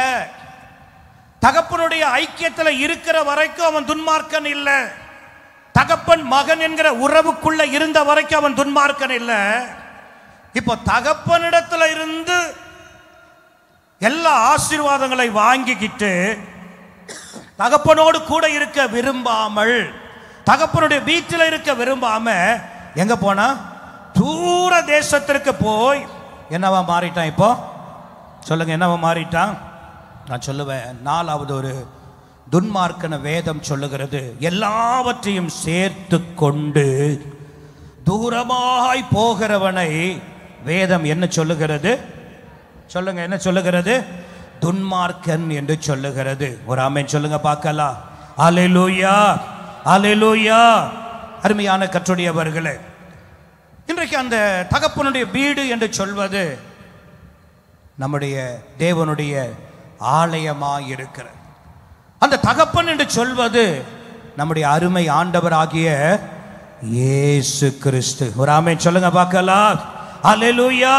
தகப்பனுடைய ஐக்கியத்தில் இருக்கிற வரைக்கும் அவன் துன்மார்க்கன் இல்ல. தகப்பன் மகன் என்கிற உறவுக்குள்ள இருந்த வரைக்கும் அவன் துன்மார்க்கன் இல்ல. இப்போ தகப்பனிடத்துல இருந்து எல்லா ஆசீர்வாதங்களை வாங்கிக்கிட்டு தகப்பனோடு கூட இருக்க விரும்பாமல், தகப்பனுடைய வீட்டில் இருக்க விரும்பாம எங்க போனா? தூர தேசத்திற்கு போய் என்னவா மாறிட்டான்? இப்போ சொல்லுங்க, என்னவா மாறிட்டான்? நான் சொல்லுவேன், நாலாவது ஒரு துன்மார்க்கன வேதம் சொல்லுகிறது, எல்லாவற்றையும் சேர்த்து கொண்டு தூரமாய் போகிறவனை வேதம் என்ன சொல்லுகிறது? சொல்லுங்க, என்ன சொல்லுகிறது? துன்மார்க்கன் என்று சொல்லுகிறது. ஒரு ஆமென் சொல்லுங்க பார்க்கலாம். அல்லேலூயா, அல்லேலூயா. அருமையான கர்த்தருடையவர்களே, இன்றைக்கு அந்த தகப்பனுடைய வீடு என்று சொல்வது நம்முடைய தேவனுடைய ஆலயமாய் இருக்கிற அந்த தகப்பன் என்று சொல்வது நம்முடைய அருமை ஆண்டவராகிய இயேசு கிறிஸ்து. ஒரு ஆமென் சொல்லுங்க பார்க்கலாம். அல்லேலூயா.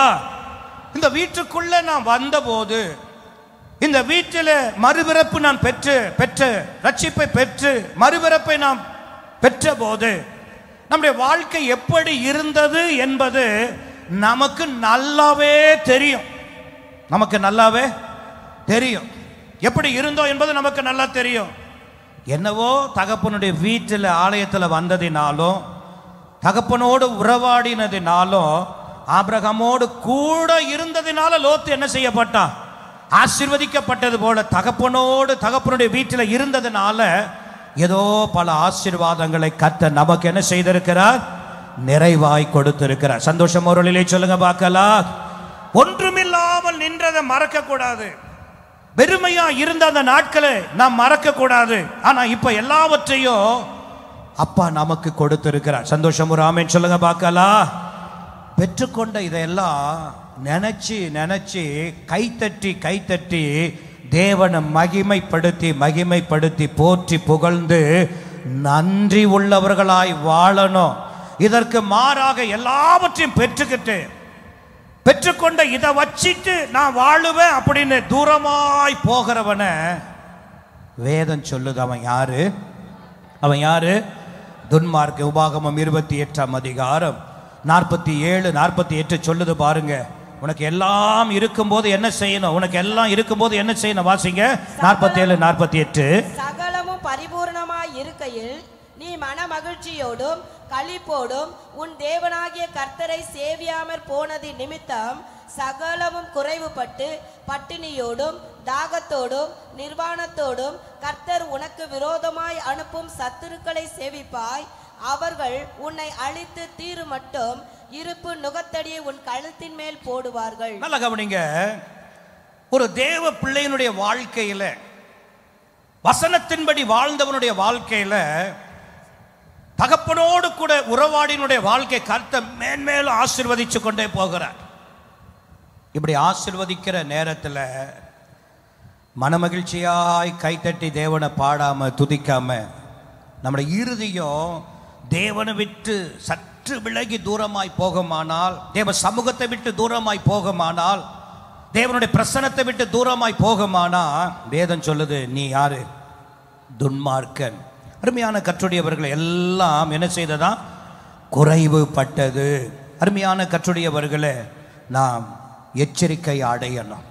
இந்த வீட்டுக்குள்ள நான் வந்தபோது, இந்த வீட்டில் மறுபிறப்பு நான் பெற்று ரட்சிப்பை பெற்று மறுபிறப்பை நாம் பெற்ற போது நம்முடைய வாழ்க்கை எப்படி இருந்தது என்பது நமக்கு நல்லாவே தெரியும். நமக்கு நல்லாவே தெரியும் எப்படி இருந்தோம் என்பது நமக்கு நல்லா தெரியும். என்னவோ தகப்பனுடைய வீட்டில் ஆலயத்தில் வந்ததினாலும் தகப்பனோடு உறவாடினதினாலும் ஆபிரகாமோடு கூட இருந்ததினால லோத்து என்ன செய்யப்பட்டான்? ஆசீர்வதிக்கப்பட்டது போல தகப்பனுடைய வீட்டில் இருந்ததினால ஏதோ பல ஆசீர்வாதங்களை கர்த்தர் நமக்கு என்ன செய்திருக்கிறார்? நிறைவாய் கொடுத்திருக்கிறார். சந்தோஷம் ஒருளிலே சொல்லுங்க பார்க்கலாம். ஒன்றுமில்லாமல் நின்றதை மறக்க கூடாது. வெறுமையா இருந்த அந்த நாட்களை நாம் மறக்க கூடாது. ஆனா இப்ப எல்லாவற்றையும் அப்பா நமக்கு கொடுத்திருக்கிறார். சந்தோஷம் ஒரு ஆமென் சொல்லுங்க பார்க்கலாம். பெற்றுக்கொண்ட இதையெல்லாம் நினைச்சு கைத்தட்டி தேவனை மகிமைப்படுத்தி போற்றி புகழ்ந்து நன்றி உள்ளவர்களாய் வாழணும். இதற்கு மாறாக எல்லாவற்றையும் பெற்றுக்கொண்ட இதை வச்சிட்டு நான் வாழுவேன் அப்படின்னு தூரமாய் போகிறவன வேதம் சொல்லுது. அவன் யாரு? துன்மார்க்க. உபாகமம் 28ஆம் அதிகாரம் 47, 48 சொல்லுது பாருங்க. உனக்கு எல்லாம் இருக்கும்போது என்ன செய்யணும்? வாசிங்க 47, 48. சகலமும் பரிபூர்ணமாய் இருக்கையில் நீ மன மகிழ்ச்சியோடும் களிப்போடும் உன் தேவனாகிய கர்த்தரை சேவியாமற் போனது நிமித்தம் சகலமும் குறைவுபட்டு பட்டினியோடும் தாகத்தோடும் நிர்வாணத்தோடும் கர்த்தர் உனக்கு விரோதமாய் அனுப்பும் சத்துருக்களை சேவிப்பாய். அவர்கள் உன்னை அழித்து தீரு மட்டும் இருப்பு நுகத்தடியை உன் கழுத்தின் மேல் போடுவார்கள். நல்லா கவனிங்க. ஒரு தேவ பிள்ளையினுடைய வாழ்க்கையில, வசனத்தின்படி வாழ்ந்தவனுடைய வாழ்க்கையில, தகப்பனோடு கூட உறவாடினுடைய வாழ்க்கை கர்த்தர் மேன்மேலும் ஆசீர்வதிச்சு கொண்டே போகிறார். இப்படி ஆசீர்வதிக்கிற நேரத்தில் மனமகிழ்ச்சியாய் கைத்தட்டி தேவனை பாடாம துதிக்காம நம்முடைய இருதயம் தேவனை விட்டு சற்று விலகி தூரமாய் போகுமானால், தேவ சமூகத்தை விட்டு தூரமாய் போகுமானால், தேவனுடைய பிரசன்னத்தை விட்டு தூரமாய் போகுமானா வேதம் சொல்லுது, நீ யாரு? துன்மார்க்கன். அருமையான கர்த்தருடையவர்களை எல்லாம் என்ன செய்ததா? குறைவுபட்டது. அருமையான கர்த்தருடையவர்களை நாம் எச்சரிக்கை அடையணும்.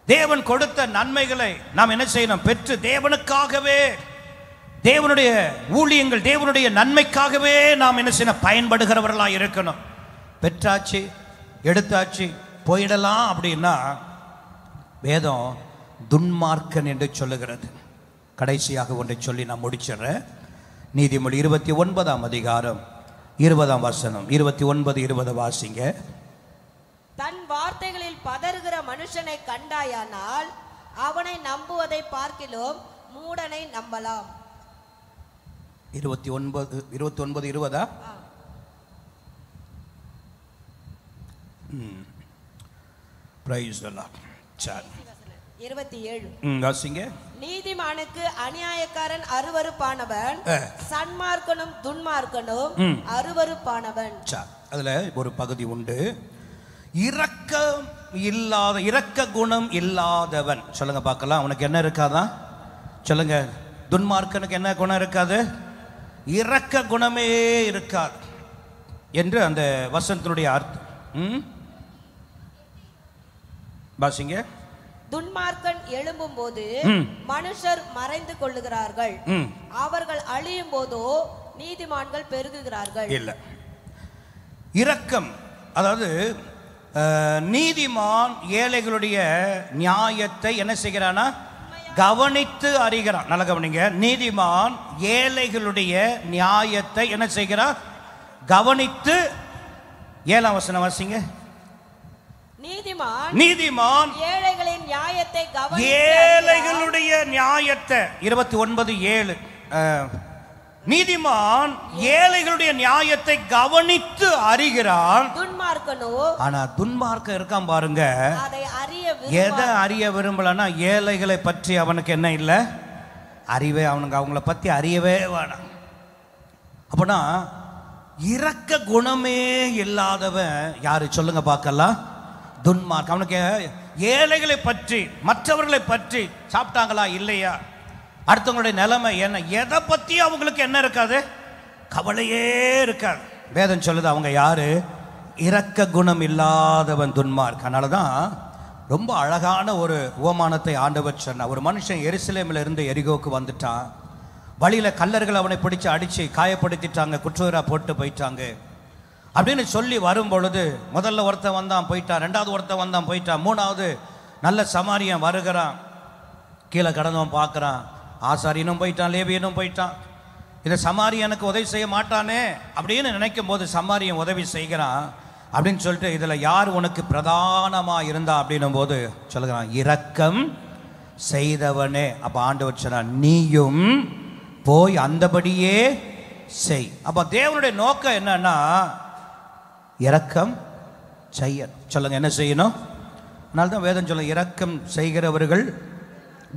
தேவன் கொடுத்த நன்மைகளை நாம் என்ன செய்யணும்? பெற்று தேவனுக்காகவே, தேவனுடைய ஊழியங்கள் தேவனுடைய நன்மைக்காகவே நாம் என்ன செய்யணும்? பயன்படுகிறவர்களாக இருக்கணும். பெற்றாச்சு எடுத்தாச்சு போயிடலாம் அப்படின்னா வேதம் துன்மார்க்கன் என்று சொல்லுகிறது. கடைசியாக ஒன்றை சொல்லி நான் முடிச்சிடுறேன். நீதிமொழி 29ஆம் அதிகாரம் 20ஆம் வசனம், 29, 20 வாசிங்க. தன் வார்த்தைகளில் பதறுகிற மனுஷனை கண்டாயானால் அவனை நம்புவதை பார்க்கிலும் மூடனை நம்பலாம். 29, 20 பிரைஸ் தி லார்ட். 27 வாசிங்க. நீதிமானுக்கு அநியாயக்காரன் அருவருப்பானவன், சன்மார்க்கனும் துன்மார்க்கனும் அருவருப்பானவன். அதுல ஒரு பகுதி உண்டு. இரக்க குணம் இல்லாதவன். சொல்லுங்க பார்க்கலாம். அவனுக்கு என்ன இருக்காதான்? சொல்லுங்க. துன்மார்க்கனுக்கு என்ன குணம் இருக்காது? இரக்க குணமே இருக்காது என்று அந்த வசனத்தினுடைய அர்த்தம். பாசிங்க. துன்மார்க்கன் எழும்பும் போது மனுஷர் மறைந்து கொள்ளுகிறார்கள், அவர்கள் அழியும் போதோ நீதிமான்கள் பெருகுகிறார்கள். இல்ல, இரக்கம், அதாவது நீதிமான் ஏழைகளுடைய நியாயத்தை என்ன செய்கிறானா? கவனித்து அறிகிறான். நல்ல கவனிங்க. நீதிமான் ஏழைகளுடைய நியாயத்தை என்ன செய்கிறார்? கவனித்து. 7ஆம் வசனம் வாசிங்க. நீதிமான் ஏழைகளின் நியாயத்தை ஏழைகளுடைய நியாயத்தை 29:7 நீதிமான் ஏழைகளுடைய நியாயத்தை கவனித்து அறிகிறான். துன்மார்க்கனோ, ஆனா துன்மார்க்கன் இருக்கான் பாருங்க, எதை அறிய விரும்பலன்னா ஏழைகளை பற்றி அவனுக்கு என்ன இல்லை? அறிவே. அவங்கள பத்தி அறியவே வேணாம். அப்படின்னா இரக்க குணமே இல்லாதவன் யாரு? சொல்லுங்க பார்க்கலாம். துன்மார்க்கன். அவனுக்கு ஏழைகளை பற்றி, மற்றவர்களை பற்றி, சாப்பிட்டாங்களா இல்லையா, அடுத்தவங்களுடைய நிலைமை என்ன, எதை பத்தி அவங்களுக்கு என்ன இருக்காது? கவலையே இருக்காது. வேதம் சொல்லுது அவங்க யாரு? இரக்க குணம் இல்லாதவன் துன்மார்க்கன். அதனால தான் ரொம்ப அழகான ஒரு உவமானத்தை ஆண்டவர் சொன்னார். ஒரு மனுஷன் எருசலேமில் இருந்து எரிகோக்கு வந்துட்டான். வழியில் கல்லர்கள் அவனை பிடிச்சு அடித்து காயப்படுத்திட்டாங்க, குற்றவராக போட்டு போயிட்டாங்க. அப்படின்னு சொல்லி வரும் பொழுது முதல்ல ஒருத்தன் வந்தான் போயிட்டான், ரெண்டாவது ஒருத்தன் வந்தான் போயிட்டான், மூணாவது நல்ல சமாரியன் வருகிறான். கீழே கடந்தவன் பார்க்குறான், ஆசாரியனும் போயிட்டான், லேவியனும் போயிட்டான். இதை சமாரியனுக்கு உதவி செய்ய மாட்டானே அப்படின்னு நினைக்கும் போது சமாரியன் உதவி செய்கிறான். அப்படின்னு சொல்லிட்டு இதில் யார் உனக்கு பிரதானமாக இருந்தா அப்படின்னும் போது சொல்லுகிறான், இரக்கம் செய்தவனே. அப்போ ஆண்டவர் சொன்னான், நீயும் போய் அந்தபடியே செய். அப்போ தேவனுடைய நோக்கம் என்னன்னா இரக்கம் செய்யணும். சொல்லுங்க, என்ன செய்யணும்? அதனால தான் வேதம் சொல்ல, இரக்கம் செய்கிறவர்கள்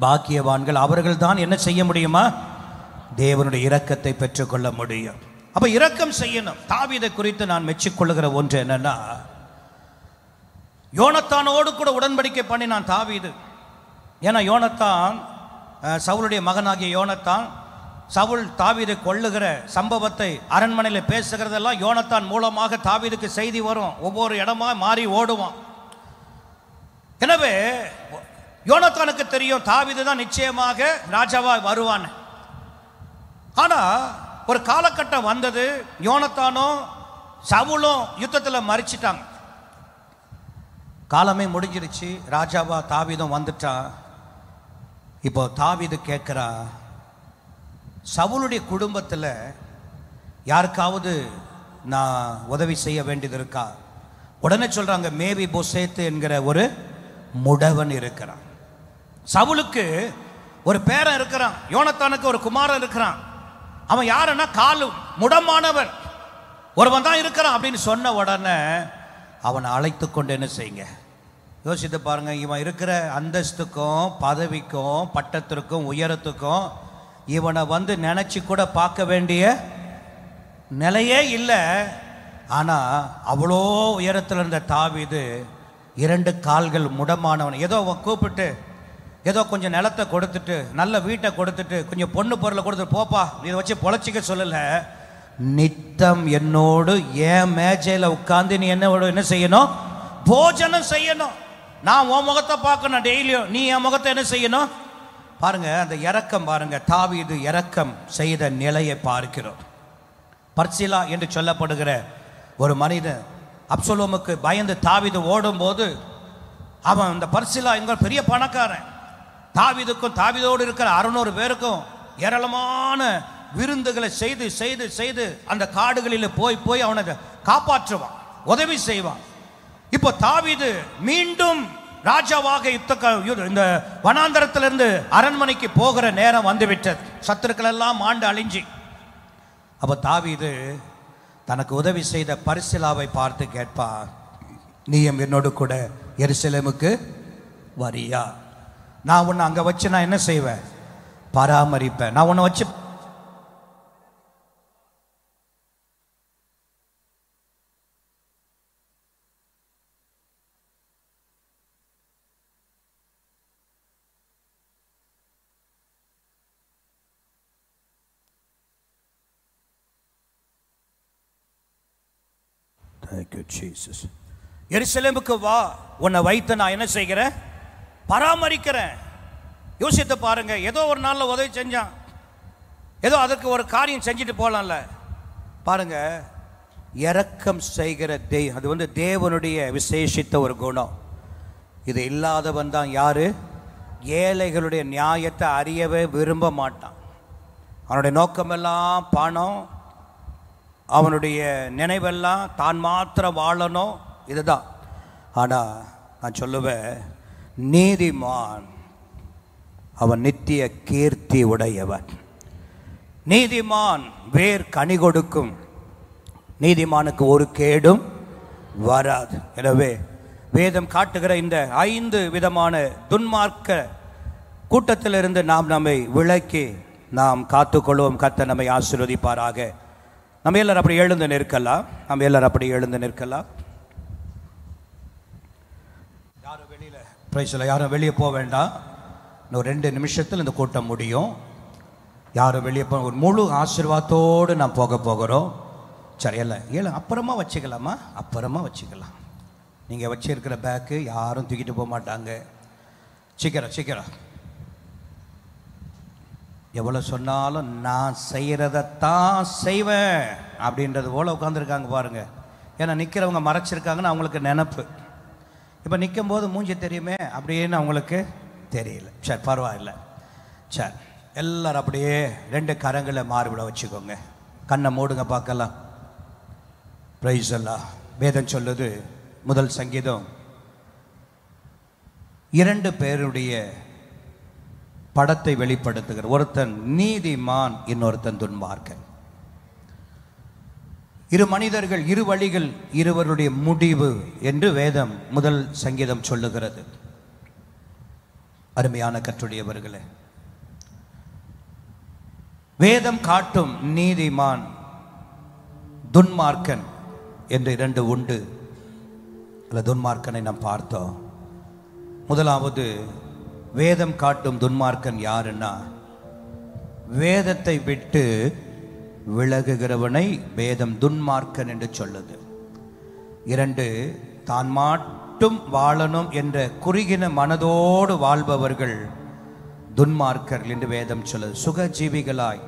பாக்கியவான்கள், அவர்கள் தான் என்ன செய்ய முடியுமா? தேவனுடைய இரக்கத்தை பெற்றுக்கொள்ள முடியும். அப்ப இரக்கம் செய்யணும். தாவீதை குறித்து நான் மெச்சிக்கொள்ளுகிற ஒன்று என்னன்னா, யோனத்தானோடு கூட உடன்படிக்கை பண்ணினான் தாவீது. ஏன்னா யோனத்தான், சவுலுடைய மகனாகிய யோனத்தான், சவுல் தாவீதை கொல்லுகிற சம்பவத்தை அரண்மனையில் பேசுகிறதெல்லாம் யோனத்தான் மூலமாக தாவீதுக்கு செய்தி வரும். ஒவ்வொரு இடமா மாறி ஓடுவான். எனவே யோனத்தானுக்கு தெரியும் தாவீது தான் நிச்சயமாக ராஜாவா வருவான். ஆனா ஒரு காலகட்டம் வந்தது, யோனத்தானும் சவுலும் யுத்தத்தில் மறிச்சிட்டாங்க. காலமே முடிஞ்சிருச்சு, ராஜாவா தாவீதும் வந்துட்டான். இப்போ தாவீது கேட்கிறா, சவுலுடைய குடும்பத்தில் யாருக்காவது நான் உதவி செய்ய வேண்டியது இருக்கா? உடனே சொல்றாங்க, மேவி போசேத்து என்கிற ஒரு முடவன் இருக்கிறான். சவுலுக்கு ஒரு பேரன் இருக்கிறான், யோனத்தானுக்கு ஒரு குமாரன் இருக்கிறான். அவன் யாருன்னா காலு முடமானவன் ஒருவன் தான் இருக்கிறான் அப்படின்னு சொன்ன உடனே அவனை அழைத்து கொண்டு என்ன செய்யுங்க, யோசித்து பாருங்க. இவன் இருக்கிற அந்தஸ்துக்கும் பதவிக்கும் பட்டத்திற்கும் உயரத்துக்கும் இவனை வந்து நினைச்சு கூட பார்க்க வேண்டிய நிலையே இல்லை. ஆனா அவ்வளோ உயரத்தில் இருந்த தாவீது இரண்டு கால்கள் முடமானவன் ஏதோ கூப்பிட்டு ஏதோ கொஞ்சம் நிலத்தை கொடுத்துட்டு நல்ல வீட்டை கொடுத்துட்டு கொஞ்சம் பொண்ணு பொருளை கொடுத்துட்டு போப்பா இதை வச்சு பொழைச்சிக்க சொல்லலை. நித்தம் என்னோடு என் மேஜையில் உட்கார்ந்து நீ என்னோட என்ன செய்யணும்? போஜனம் செய்யணும். நான் உன் முகத்தை பார்க்கணும் டெய்லியும், நீ என் முகத்தை என்ன செய்யணும்? பாருங்க அந்த இரக்கம் பாருங்க, தாவீது இரக்கம் செய்த நிலையை பார்க்கிறோம். பர்சிலா என்று சொல்லப்படுகிற ஒரு மனிதன் அப்சலோமுக்கு பயந்து தாவீது ஓடும் போது, அவன் இந்த பர்சிலா என்கிற பெரிய பணக்காரன், தாவீதுக்கும் தாவீதோடு இருக்கிற 600 பேருக்கும் ஏராளமான விருந்துகளை செய்து செய்து செய்து அந்த காடுகளில் போய் போய் அவனை காப்பாற்றுவான், உதவி செய்வான். இப்போ தாவீது மீண்டும் ராஜாவாக இந்த வனாந்தரத்திலிருந்து அரண்மனைக்கு போகிற நேரம் வந்துவிட்டது. சத்துருக்கள் எல்லாம் ஆண்டு அழிஞ்சி. அப்போ தாவீது தனக்கு உதவி செய்த பர்சிலாவை பார்த்து கேட்பார், நீயும் என்னோடு கூட எருசலேமுக்கு வரியா? நான் உன்னை அங்கே வச்சு நான் என்ன செய்வேன்? பராமரிப்பேன். நான் உன்னை வச்சு எருசலேமுக்கு வா, உன்னை வைத்து நான் என்ன செய்கிறேன்? பராமரிக்கிறேன். யோசித்து பாருங்க, ஏதோ ஒரு நாளில் உதவி செஞ்சான், ஏதோ அதற்கு ஒரு காரியம் செஞ்சுட்டு போகலாம்ல. பாருங்க, இரக்கம் செய்கிற அது வந்து தேவனுடைய விசேஷித்த ஒரு குணம். இது இல்லாதவன் தான் யாரு? ஏழைகளுடைய நியாயத்தை அறியவே விரும்ப மாட்டான். அவனுடைய நோக்கமெல்லாம் பணம், அவனுடைய நினைவெல்லாம் தான் மாத்திரம் வாழணும், இதுதான். ஆனால் நான் சொல்லுவேன், நீதிமான் அவன் நித்திய கீர்த்தி உடையவன். நீதிமான் வேர் கனி கொடுக்கும், நீதிமானுக்கு ஒரு கேடும் வராது. எனவே வேதம் காட்டுகிற இந்த 5 விதமான துன்மார்க்க கூட்டத்திலிருந்து நாம் நம்மை விலக்கி நாம் காத்துக்கொள்வோம். கர்த்தர் நம்மை ஆசீர்வதிப்பாராக. நம்ம எல்லாரும் அப்படி எழுந்து நிற்கலாம். நம்ம எல்லாரும் அப்படி எழுந்து நிற்கலாம். யாரும் வெளியில் பிரைஸில் யாரும் வெளியே போக வேண்டாம். இன்னும் 2 நிமிஷத்தில் இந்த கூட்டம் முடியும். யாரும் வெளியே ஒரு முழு ஆசீர்வாதத்தோடு நாம் போக போகிறோம். சரி, இல்லை அப்புறமா வச்சுக்கலாமா? அப்புறமா வச்சுக்கலாம். நீங்கள் வச்சிருக்கிற பேக்கு யாரும் தூக்கிட்டு போக மாட்டாங்க. சீக்கிரம் எவ்வளோ சொன்னாலும் நான் செய்கிறதான் செய்வேன் அப்படின்றது போல் உட்காந்துருக்காங்க பாருங்க. ஏன்னா நிற்கிறவங்க மறைச்சிருக்காங்கன்னு அவங்களுக்கு நினப்பு. இப்போ நிற்கும் போது மூஞ்சி தெரியுமே அப்படின்னு அவங்களுக்கு தெரியல. சரி, பரவாயில்ல. சரி, எல்லாரும் அப்படியே 2 கரங்களை மார்பில வச்சுக்கோங்க. கண்ணை மூடுங்க பார்க்கலாம். பிரைஸ் அல்லாஹ். வேதம் சொல்லுது, முதல் சங்கீதம் 2 பேருடைய படத்தை வெளிப்படுத்துகிற. ஒருத்தன் நீதிமான், இன்னொருத்தன் துன்மார்க்கன். 2 மனிதர்கள், 2 வழிகள், இருவருடைய முடிவு என்று வேதம் முதல் சங்கீதம் சொல்லுகிறது. அருமையான கர்த்தருடையவர்களே, வேதம் காட்டும் நீதிமான் துன்மார்க்கன் என்று 2 உண்டு. துன்மார்க்கனை நாம் பார்த்தோம். முதலாவது வேதம் காட்டும் துன்மார்க்கன் யாருன்னா, வேதத்தை விட்டு விலகுகிறவனை வேதம் துன்மார்க்கன் என்று சொல்லுது. 2, தான் மட்டும் வாழணும் என்ற குறுகின மனதோடு வாழ்பவர்கள் துன்மார்க்கர்கள் என்று வேதம் சொல்லுது. சுகஜீவிகளாய்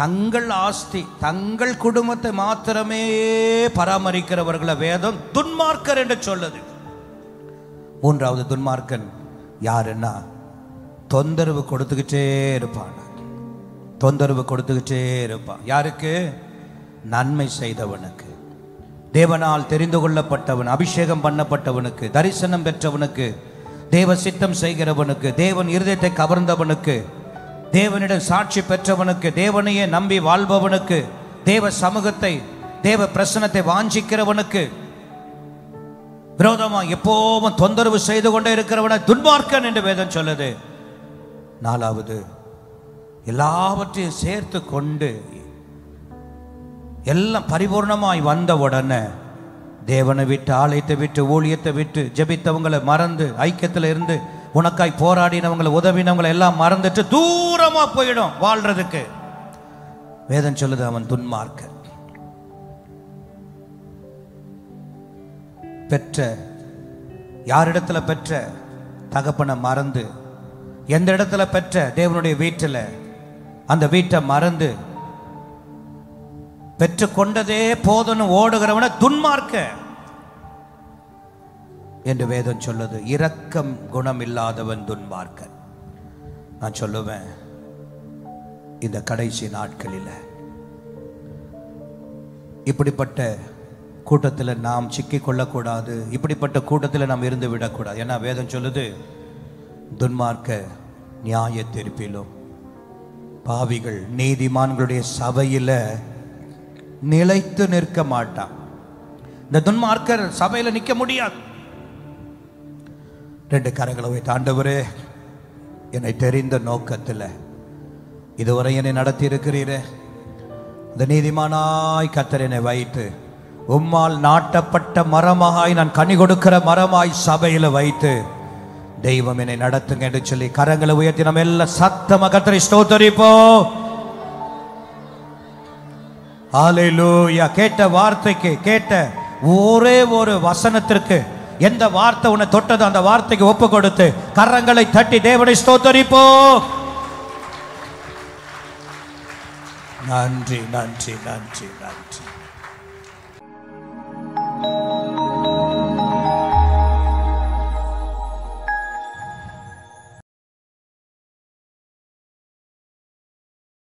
தங்கள் ஆஸ்தி, தங்கள் குடும்பத்தை மாத்திரமே பராமரிக்கிறவர்களை வேதம் துன்மார்க்கர் என்று சொல்லுது. 3வது துன்மார்க்கன் யாருன்னா, தொந்தரவு கொடுத்துக்கிட்டே இருப்பான். யாருக்கு? நன்மை செய்தவனுக்கு, தேவனால் தெரிந்து கொள்ளப்பட்டவன், அபிஷேகம் பண்ணப்பட்டவனுக்கு, தரிசனம் பெற்றவனுக்கு, தேவ சித்தம் செய்கிறவனுக்கு, தேவன் இருதயத்தை கவர்ந்தவனுக்கு, தேவனிடம் சாட்சி பெற்றவனுக்கு, தேவனையே நம்பி வாழ்பவனுக்கு, தேவ சமூகத்தை, தேவ பிரசனத்தை வாஞ்சிக்கிறவனுக்கு விரோதமா எப்போவும் தொந்தரவு செய்து கொண்டே இருக்கிறவன துன்மார்க்கன் என்று வேதம் சொல்லுது. 4வது, எல்லாவற்றையும் சேர்த்து கொண்டு எல்லாம் பரிபூர்ணமாய் வந்த உடனே தேவனை விட்டு, ஆலயத்தை விட்டு, ஊழியத்தை விட்டு, ஜெபித்தவங்களை மறந்து, ஐக்கியத்தில் இருந்து உனக்காய் போராடினவங்களை, உதவினவங்களை எல்லாம் மறந்துட்டு தூரமா போயிடும் வாழ்றதுக்கு. வேதம் சொல்லுது அவன் துன்மார்க்கன். பெற்ற, யாரிடத்துல பெற்ற தகப்பனை மறந்து, எந்த இடத்துல பெற்ற தேவனுடைய வீட்டில் அந்த வீட்டை மறந்து, பெற்று கொண்டதே போதுன்னு ஓடுகிறவன துன்மார்க்க என்று வேதம் சொல்லுது. இரக்கம் குணம் இல்லாதவன் துன்மார்க்கன். நான் சொல்லுவேன், இந்த கடைசி நாட்களில் இப்படிப்பட்ட கூட்டத்தில் நாம் சிக்கிக் கொள்ளக்கூடாது. இப்படிப்பட்ட கூட்டத்தில் நாம் இருந்து விடக்கூடாது. ஏன்னா வேதம் சொல்லுது, துன்மார்க்க நியாய தீர்ப்பிலும் பாவிகள் நீதிமான்களுடைய சபையில நிலைத்து நிற்க மாட்டான். இந்த துன்மார்க்கர் சபையில நிற்க முடியாது. 2 கரங்களை வைத்து, ஆண்டவரே, என்னை தெரிந்த நோக்கத்தில் இதுவரை என்னை நடத்தி இருக்கிறீரே, இந்த நீதிமானாய் கர்த்தர் என்னை வைத்து உம்மால் நாட்டப்பட்ட மரமாய், நான் கனி கொடுக்கிற மரமாய் சபையில வைத்து தெய்வம் என்னை நடத்துங்க என்று சொல்லி கரங்களை உயர்த்தி நம்ம எல்லாம் சத்தமா கர்த்தரை ஸ்தோத்திரிப்போம். ஹல்லேலூயா. கேட்ட வார்த்தைக்கு, கேட்ட ஒரே ஒரு வசனத்திற்கு, எந்த வார்த்தை உன்னை தொட்டதோ அந்த வார்த்தைக்கு ஒப்பு கொடுத்து கரங்களை தட்டி தேவனை ஸ்தோத்திரிப்போம். நன்றி, நன்றி, நன்றி, நன்றி.